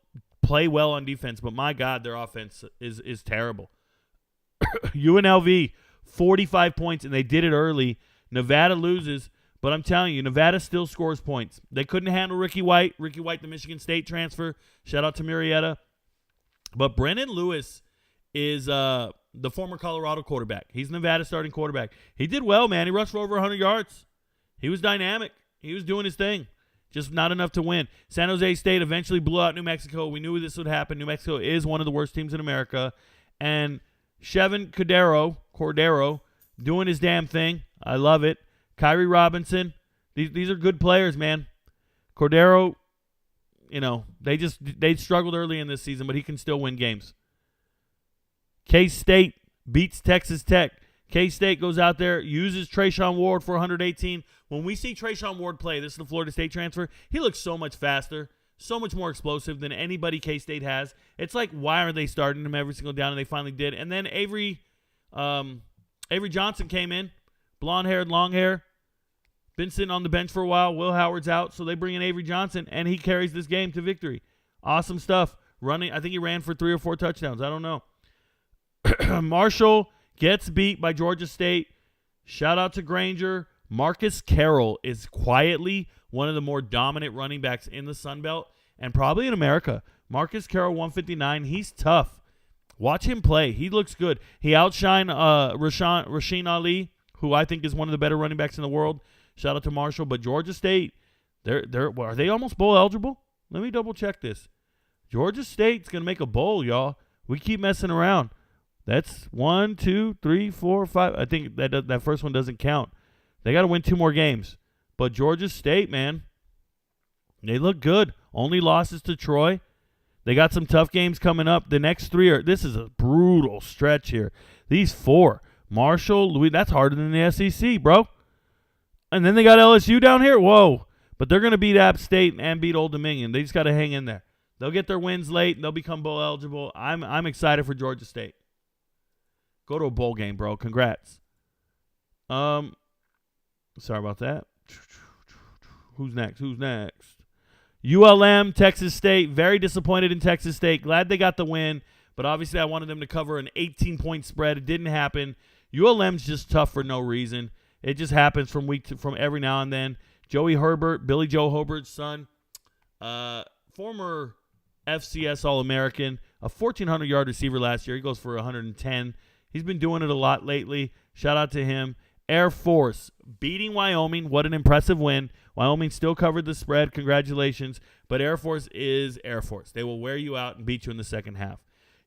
play well on defense, but my God, their offense is terrible. UNLV, 45 points, and they did it early. Nevada loses, but I'm telling you, Nevada still scores points. They couldn't handle Ricky White. Ricky White, the Michigan State transfer. Shout out to Marietta. But Brennan Lewis is the former Colorado quarterback. He's Nevada starting quarterback. He did well, man. He rushed for over 100 yards. He was dynamic. He was doing his thing. Just not enough to win. San Jose State eventually blew out New Mexico. We knew this would happen. New Mexico is one of the worst teams in America. And Chevin Cordero doing his damn thing. I love it. Kyrie Robinson. These are good players, man. Cordero, they struggled early in this season, but he can still win games. K-State beats Texas Tech. K-State goes out there, uses Trayshawn Ward for 118. When we see Trayshawn Ward play, this is the Florida State transfer, he looks so much faster, so much more explosive than anybody K-State has. It's like, why are they starting him every single down? And they finally did. And then Avery Johnson came in, blonde-haired, long hair. Been sitting on the bench for a while. Will Howard's out, so they bring in Avery Johnson, and he carries this game to victory. Awesome stuff. Running, I think he ran for 3 or 4 touchdowns. I don't know. Marshall gets beat by Georgia State. Shout out to Granger. Marcus Carroll is quietly one of the more dominant running backs in the Sun Belt and probably in America. Marcus Carroll, 159. He's tough. Watch him play. He looks good. He outshined Rasheen Ali, who I think is one of the better running backs in the world. Shout out to Marshall. But Georgia State, are they almost bowl eligible? Let me double check this. Georgia State's going to make a bowl, y'all. We keep messing around. That's 1, 2, 3, 4, 5. I think that first one doesn't count. They got to win 2 more games. But Georgia State, man, they look good. Only losses to Troy. They got some tough games coming up. The next 3 this is a brutal stretch here. These 4, Marshall, Louis, that's harder than the SEC, bro. And then they got LSU down here. Whoa. But they're going to beat App State and beat Old Dominion. They just got to hang in there. They'll get their wins late, and they'll become bowl eligible. I'm excited for Georgia State. Go to a bowl game, bro. Congrats. Sorry about that. Who's next? ULM, Texas State. Very disappointed in Texas State. Glad they got the win, but obviously I wanted them to cover an 18-point spread. It didn't happen. ULM's just tough for no reason. It just happens from every now and then. Joey Herbert, Billy Joe Herbert's son, former FCS All-American, a 1,400-yard receiver last year. He goes for 110. He's been doing it a lot lately. Shout out to him. Air Force beating Wyoming. What an impressive win. Wyoming still covered the spread. Congratulations. But Air Force is Air Force. They will wear you out and beat you in the second half.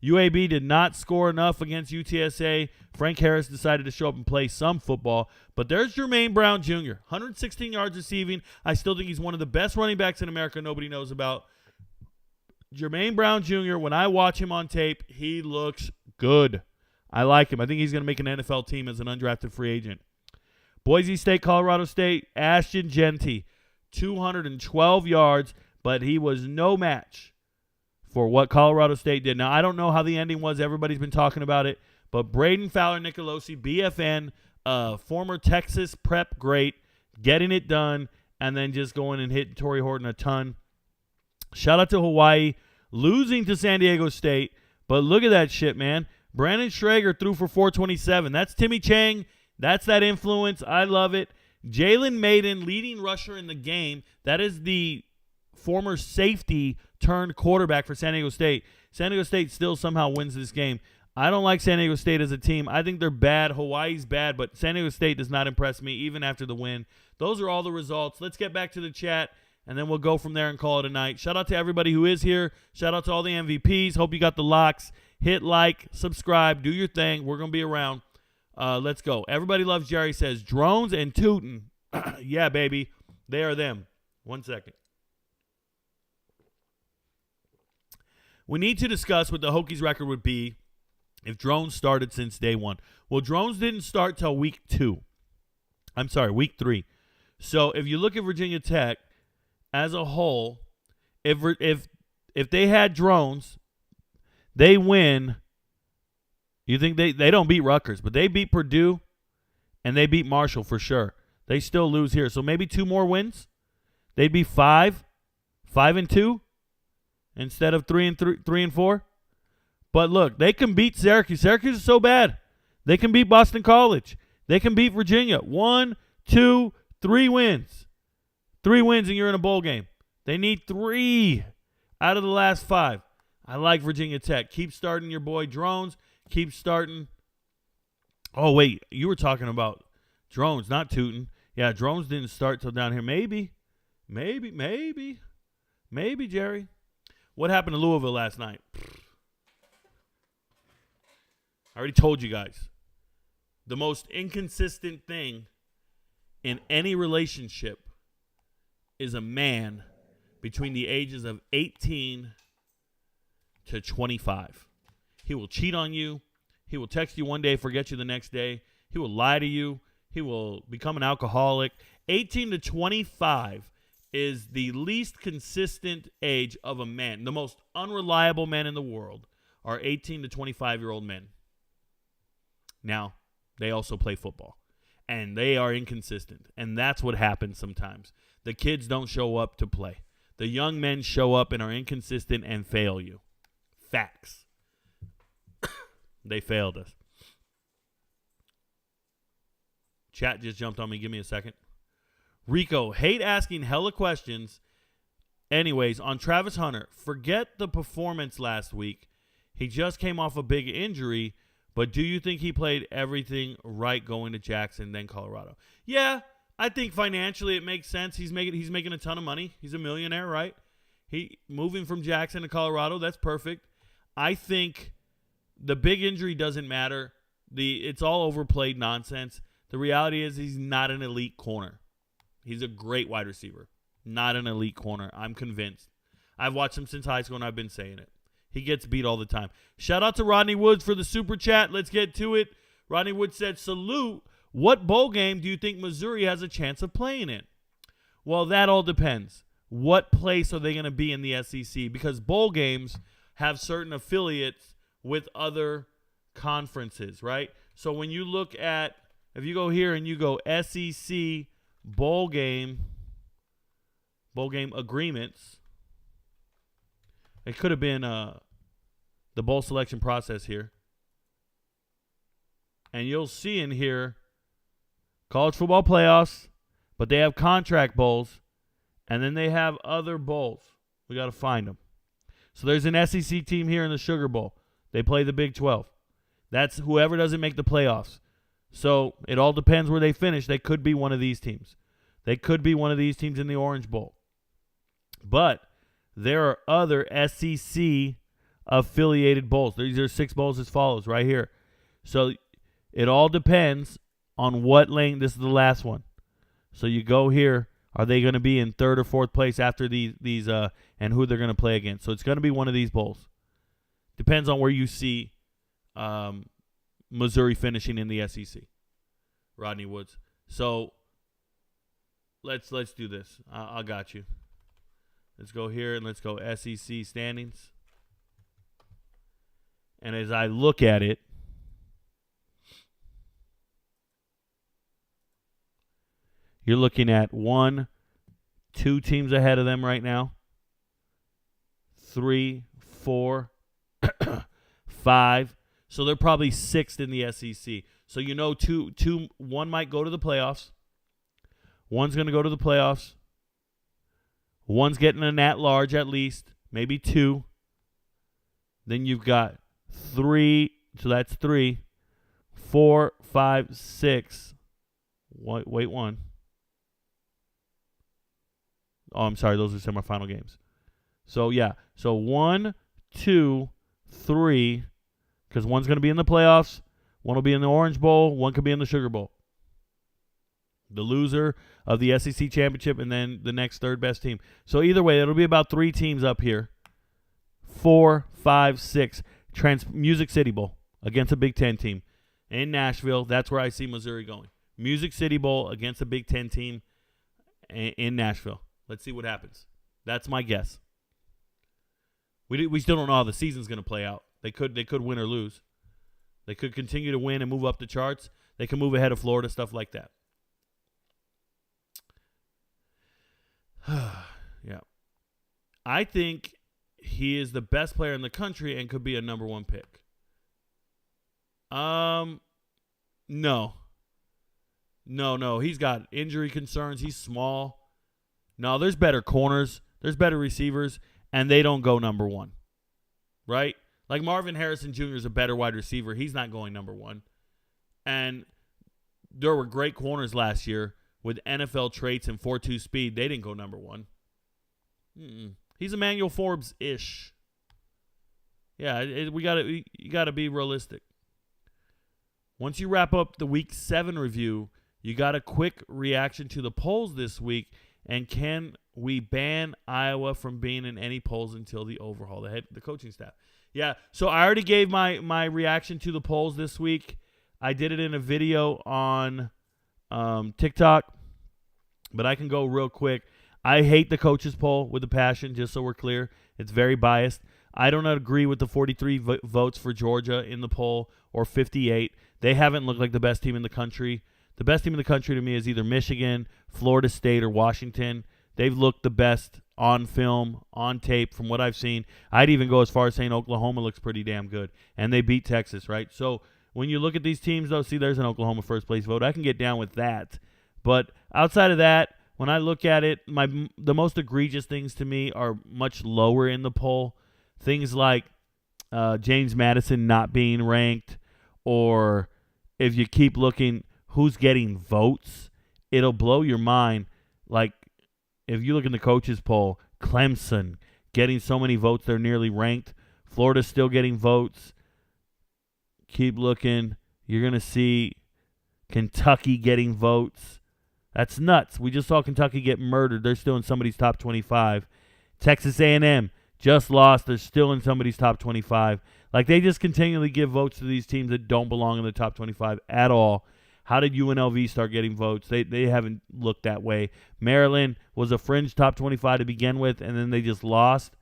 UAB did not score enough against UTSA. Frank Harris decided to show up and play some football. But there's Jermaine Brown Jr., 116 yards receiving. I still think he's one of the best running backs in America nobody knows about. Jermaine Brown Jr., when I watch him on tape, he looks good. I like him. I think he's going to make an NFL team as an undrafted free agent. Boise State, Colorado State, Ashton Genty, 212 yards, but he was no match for what Colorado State did. Now, I don't know how the ending was. Everybody's been talking about it. But Braden Fowler Nicolosi, BFN, former Texas prep great, getting it done, and then just going and hitting Torrey Horton a ton. Shout out to Hawaii. losing to San Diego State. But look at that shit, man. Brandon Schrager threw for 427. That's Timmy Chang. That's that influence. I love it. Jalen Maiden, leading rusher in the game. That is the former safety turned quarterback for San Diego State. San Diego State still somehow wins this game. I don't like San Diego State as a team. I think they're bad. Hawaii's bad, but San Diego State does not impress me even after the win. Those are all the results. Let's get back to the chat, and then we'll go from there and call it a night. Shout out to everybody who is here. Shout out to all the MVPs. Hope you got the locks. Hit like, subscribe, do your thing. We're going to be around. Let's go. Everybody loves Jerry says, drones and tootin'. Yeah, baby. They are them. 1 second. We need to discuss what the Hokies record would be if drones started since day one. Well, drones didn't start till week 3. So if you look at Virginia Tech as a whole, if they had drones, they win. You think they don't beat Rutgers, but they beat Purdue and they beat Marshall for sure. They still lose here. So maybe 2 more wins. They'd be 5-2 instead of 3-4. But look, they can beat Syracuse. Syracuse is so bad. They can beat Boston College. They can beat Virginia. 1, 2, 3 wins. 3 wins and you're in a bowl game. They need 3 out of the last 5. I like Virginia Tech. Keep starting your boy Drones. Keep starting. Oh, wait. You were talking about drones, not tootin'. Yeah, drones didn't start till down here. Maybe, Jerry. What happened to Louisville last night? I already told you guys. The most inconsistent thing in any relationship is a man between the ages of 18 to 25. He will cheat on you. He will text you one day, forget you the next day. He will lie to you. He will become an alcoholic. 18 to 25 is the least consistent age of a man. The most unreliable men in the world are 18 to 25-year-old men. Now, they also play football, and they are inconsistent, and that's what happens sometimes. The kids don't show up to play. The young men show up and are inconsistent and fail you. Facts. They failed us. Chat just jumped on me. Give me a second. Rico, hate asking hella questions. Anyways, on Travis Hunter, forget the performance last week. He just came off a big injury, but do you think he played everything right going to Jackson, then Colorado? Yeah, I think financially it makes sense. He's making a ton of money. He's a millionaire, right? He moving from Jackson to Colorado, that's perfect. I think the big injury doesn't matter. It's all overplayed nonsense. The reality is he's not an elite corner. He's a great wide receiver, not an elite corner. I'm convinced. I've watched him since high school, and I've been saying it. He gets beat all the time. Shout out to Rodney Woods for the super chat. Let's get to it. Rodney Woods said, salute. What bowl game do you think Missouri has a chance of playing in? Well, that all depends. What place are they going to be in the SEC? Because bowl games have certain affiliates with other conferences, right? So when you look at, if you go here and you go SEC bowl game agreements, it could have been the bowl selection process here. And you'll see in here college football playoffs, but they have contract bowls, and then they have other bowls. We got to find them. So there's an SEC team here in the Sugar Bowl. They play the Big 12. That's whoever doesn't make the playoffs. So it all depends where they finish. They could be one of these teams. They could be one of these teams in the Orange Bowl. But there are other SEC affiliated bowls. These are 6 bowls as follows right here. So it all depends on what lane. This is the last one. So you go here. Are they going to be in 3rd or 4th place after these and who they're going to play against? So it's going to be one of these bowls. Depends on where you see Missouri finishing in the SEC. Rodney Woods. So let's do this. I got you. Let's go here and let's go SEC standings. And as I look at it, you're looking at 1, 2 teams ahead of them right now. 3, 4, 5. So they're probably 6th in the SEC. So one might go to the playoffs. One's going to go to the playoffs. One's getting an at-large at least, maybe 2. Then you've got 3, so that's 3, 4, 5, 6. Wait, 1. Oh, I'm sorry, those are semifinal games. So, yeah. So 1, 2, 3, because one's going to be in the playoffs, one will be in the Orange Bowl, one could be in the Sugar Bowl. The loser of the SEC championship and then the next third best team. So either way, it'll be about 3 teams up here. 4, 5, 6. Music City Bowl against a Big Ten team in Nashville. That's where I see Missouri going. Music City Bowl against a Big Ten team in Nashville. Let's see what happens. That's my guess. We still don't know how the season's going to play out. They could win or lose. They could continue to win and move up the charts. They can move ahead of Florida, stuff like that. Yeah. I think he is the best player in the country and could be a number 1 pick. No. He's got injury concerns. He's small. No, there's better corners. There's better receivers, and they don't go number 1. Right? Like Marvin Harrison Jr. is a better wide receiver. He's not going number 1. And there were great corners last year with NFL traits and 4.2 speed. They didn't go number 1. He's Emmanuel Forbes-ish. Yeah, you gotta be realistic. Once you wrap up the Week 7 review, you got a quick reaction to the polls this week, and can we ban Iowa from being in any polls until the overhaul, the coaching staff? Yeah, so I already gave my reaction to the polls this week. I did it in a video on TikTok, but I can go real quick. I hate the coaches poll with a passion, just so we're clear. It's very biased. I don't agree with the 43 votes for Georgia in the poll or 58. They haven't looked like the best team in the country. The best team in the country to me is either Michigan, Florida State, or Washington. They've looked the best on film, on tape, from what I've seen. I'd even go as far as saying Oklahoma looks pretty damn good. And they beat Texas, right? So when you look at these teams, though, see, there's an Oklahoma first-place vote. I can get down with that. But outside of that, when I look at it, the most egregious things to me are much lower in the poll. Things like James Madison not being ranked, or if you keep looking who's getting votes, it'll blow your mind. Like, if you look in the coaches poll, Clemson getting so many votes, they're nearly ranked. Florida's still getting votes. Keep looking. You're going to see Kentucky getting votes. That's nuts. We just saw Kentucky get murdered. They're still in somebody's top 25. Texas A&M just lost. They're still in somebody's top 25. Like, they just continually give votes to these teams that don't belong in the top 25 at all. How did UNLV start getting votes? They haven't looked that way. Maryland was a fringe top 25 to begin with, and then they just lost.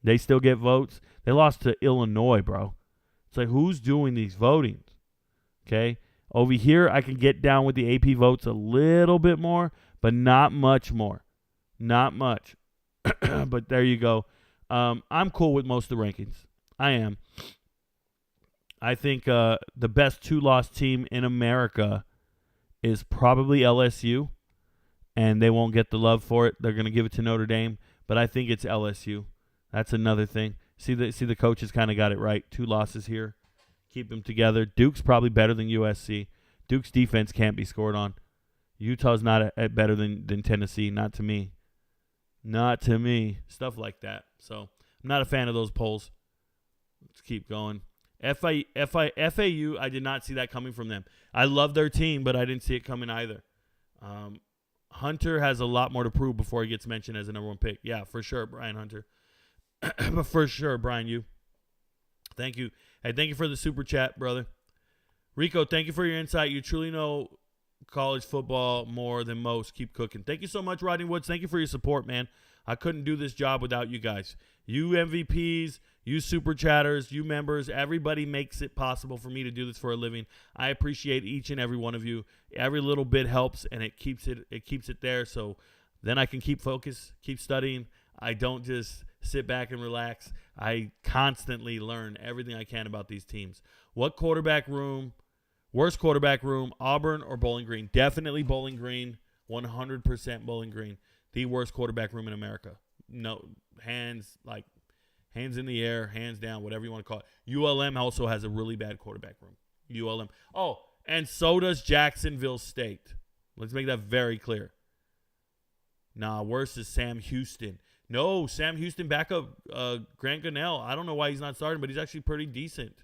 They still get votes. They lost to Illinois, bro. It's like, who's doing these votings? Okay? Over here, I can get down with the AP votes a little bit more, but not much more. Not much. But there you go. I'm cool with most of the rankings. I am. I think the best 2-loss team in America is probably LSU, and they won't get the love for it. They're going to give it to Notre Dame, but I think it's LSU. That's another thing. See the coaches kind of got it right. 2 losses here. Keep them together. Duke's probably better than USC. Duke's defense can't be scored on. Utah's not better than Tennessee. Not to me. Not to me. Stuff like that. So I'm not a fan of those polls. Let's keep going. FAU, I did not see that coming from them. I love their team, but I didn't see it coming either. Hunter has a lot more to prove before he gets mentioned as a number 1 pick. Yeah, for sure, Brian Hunter. But for sure, Brian, you. Thank you. Hey, thank you for the super chat, brother. Rico, thank you for your insight. You truly know college football more than most. Keep cooking. Thank you so much, Rodney Woods. Thank you for your support, man. I couldn't do this job without you guys. You MVPs, you super chatters, you members, everybody makes it possible for me to do this for a living. I appreciate each and every one of you. Every little bit helps, and it keeps it there. So then I can keep focused, keep studying. I don't just sit back and relax. I constantly learn everything I can about these teams. What quarterback room, worst quarterback room, Auburn or Bowling Green? Definitely Bowling Green, 100% Bowling Green. The worst quarterback room in America. No, hands in the air, hands down, whatever you want to call it. ULM also has a really bad quarterback room. ULM. Oh, and so does Jacksonville State. Let's make that very clear. Nah, worse is Sam Houston. No, Sam Houston backup Grant Gunnell. I don't know why he's not starting, but he's actually pretty decent.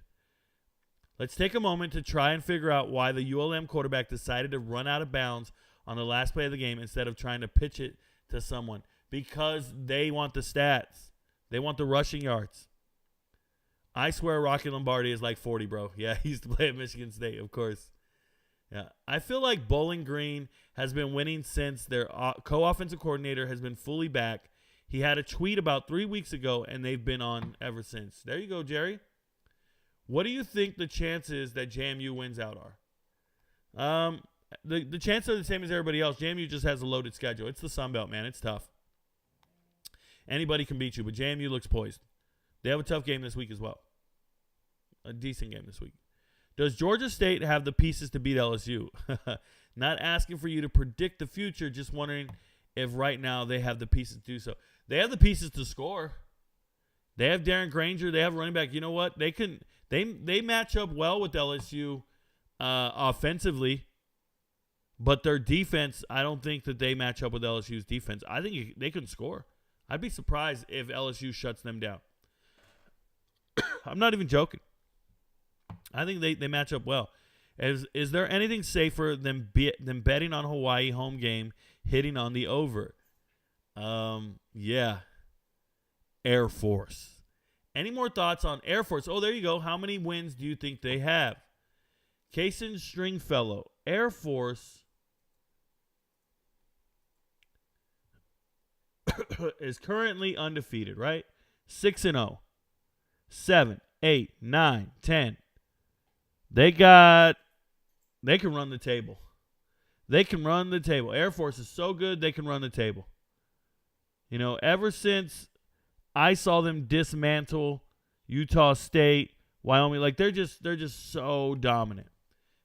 Let's take a moment to try and figure out why the ULM quarterback decided to run out of bounds on the last play of the game instead of trying to pitch it to someone. Because they want the stats. They want the rushing yards. I swear Rocky Lombardi is like 40, bro. Yeah, he used to play at Michigan State, of course. Yeah, I feel like Bowling Green has been winning since their co-offensive coordinator has been fully back. He had a tweet about 3 weeks ago, and they've been on ever since. There you go, Jerry. What do you think the chances that JMU wins out are? The chances are the same as everybody else. JMU just has a loaded schedule. It's the Sun Belt, man. It's tough. Anybody can beat you, but JMU looks poised. They have a tough game this week as well. A decent game this week. Does Georgia State have the pieces to beat LSU? Not asking for you to predict the future, just wondering if right now they have the pieces to do so. They have the pieces to score. They have Darren Granger. They have a running back. You know what? They match up well with LSU offensively, but their defense, I don't think that they match up with LSU's defense. I think they can score. I'd be surprised if LSU shuts them down. I'm not even joking. I think they match up well. Is there anything safer than betting on Hawaii home game, hitting on the over? Yeah. Air Force. Any more thoughts on Air Force? Oh, there you go. How many wins do you think they have? Kason Stringfellow. Air Force is currently undefeated, right? 6-0. 7, 8, 9, 10. They can run the table. They can run the table. Air Force is so good they can run the table. You know, ever since I saw them dismantle Utah State, Wyoming, like they're just so dominant.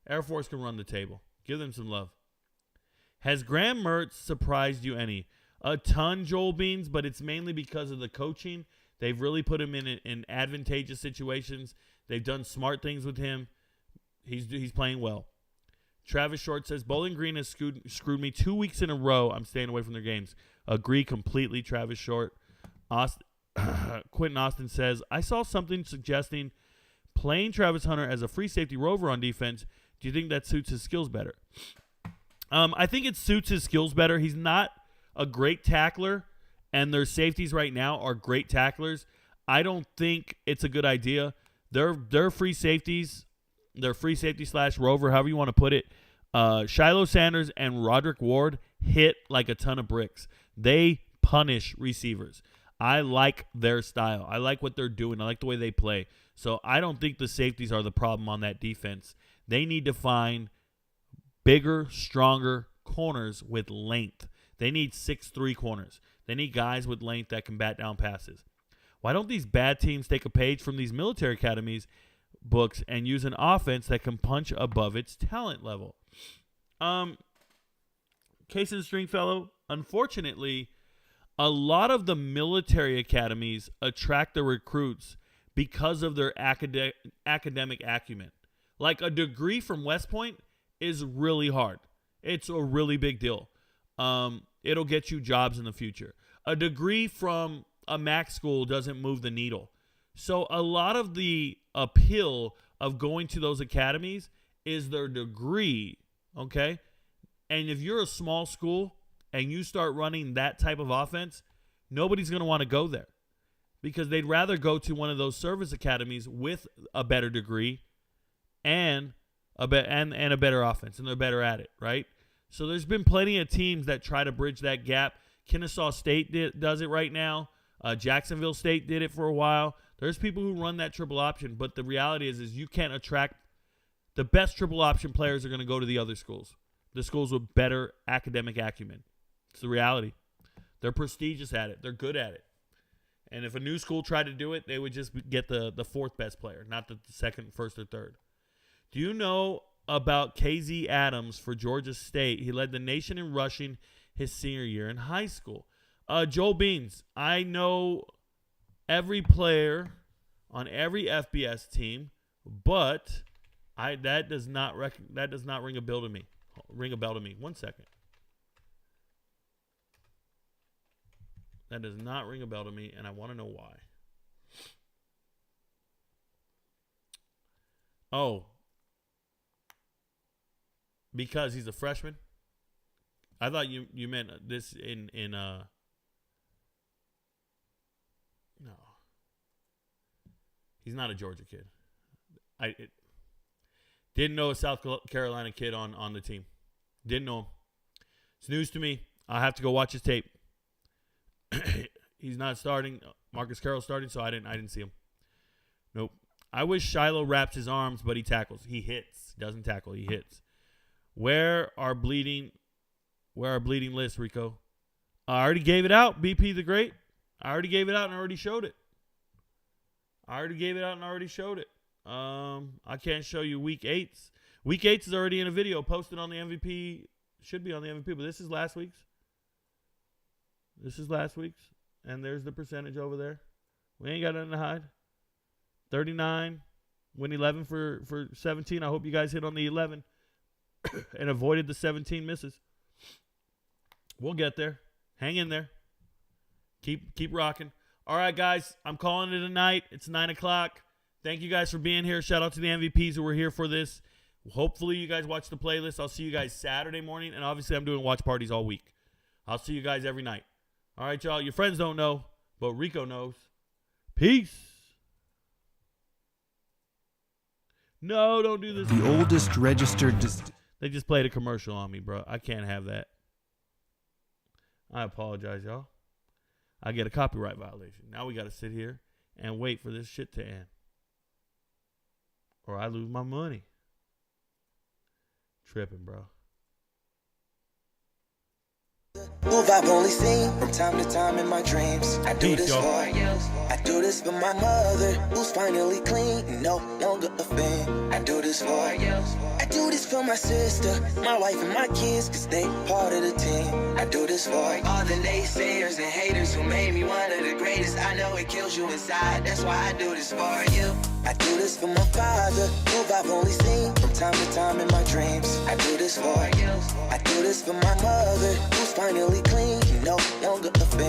Air Force can run the table. Give them some love. Has Graham Mertz surprised you any? A ton, Joel Beans, but it's mainly because of the coaching. They've really put him in advantageous situations. They've done smart things with him. He's playing well. Travis Short says, Bowling Green has screwed me 2 weeks in a row. I'm staying away from their games. Agree completely, Travis Short. Quentin Austin says, I saw something suggesting playing Travis Hunter as a free safety rover on defense. Do you think that suits his skills better? I think it suits his skills better. He's not a great tackler, and their safeties right now are great tacklers. I don't think it's a good idea. They're free safeties. They're free safety / rover, however you want to put it. Shiloh Sanders and Roderick Ward hit like a ton of bricks. They punish receivers. I like their style. I like what they're doing. I like the way they play. So I don't think the safeties are the problem on that defense. They need to find bigger, stronger corners with length. They need 6'3" corners. They need guys with length that can bat down passes. Why don't these bad teams take a page from these military academies books and use an offense that can punch above its talent level? Case in Stringfellow, unfortunately, a lot of the military academies attract the recruits because of their academic acumen. Like a degree from West Point is really hard. It's a really big deal. It'll get you jobs in the future. A degree from a MAC school doesn't move the needle. So a lot of the appeal of going to those academies is their degree, okay? And if you're a small school and you start running that type of offense, nobody's going to want to go there because they'd rather go to one of those service academies with a better degree and a better offense, and they're better at it, right? So there's been plenty of teams that try to bridge that gap. Kennesaw State does it right now. Jacksonville State did it for a while. There's people who run that triple option, but the reality is you can't attract the best triple option players are going to go to the other schools, the schools with better academic acumen. It's the reality. They're prestigious at it. They're good at it. And if a new school tried to do it, they would just get the fourth best player, not the second, first, or third. Do you know about KZ Adams for Georgia State? He led the nation in rushing his senior year in high school. Joel Beans, I know every player on every FBS team, but that does not ring a bell to me. Ring a bell to me. 1 second. That does not ring a bell to me, and I want to know why. Oh. Because he's a freshman? I thought you meant this in no. He's not a Georgia kid. Didn't know a South Carolina kid on the team. Didn't know him. It's news to me. I'll have to go watch his tape. He's not starting. Marcus Carroll's starting, so I didn't see him. Nope. I wish Shiloh wraps his arms, but he tackles. He hits. Doesn't tackle. He hits. Where are bleeding lists, Rico? I already gave it out, BP the Great. I already gave it out and already showed it. I can't show you week 8's. Week 8's is already in a video posted on the MVP. Should be on the MVP, but this is last week's. And there's the percentage over there. We ain't got nothing to hide. 39. Win 11 for 17. I hope you guys hit on the 11 and avoided the 17 misses. We'll get there. Hang in there. Keep rocking. All right, guys. I'm calling it a night. It's 9 o'clock. Thank you guys for being here. Shout out to the MVPs who were here for this. Hopefully you guys watch the playlist. I'll see you guys Saturday morning. And obviously I'm doing watch parties all week. I'll see you guys every night. All right, y'all. Your friends don't know, but Rico knows. Peace. No, don't do this. The oldest registered... They just played a commercial on me, bro. I can't have that. I apologize, y'all. I get a copyright violation. Now we got to sit here and wait for this shit to end. Or I lose my money. Tripping, bro. Move I've only seen from time to time in my dreams. I do this for you. I do this for my mother, who's finally clean, no longer a fan. I do this for you. I do this for my sister, my wife and my kids, cause they part of the team. I do this for all the naysayers and haters who made me one of the greatest. I know it kills you inside, that's why I do this for you. I do this for my father, who I've only seen from time to time in my dreams. I do this for you. I do this for my mother, who's finally clean, no longer a fan.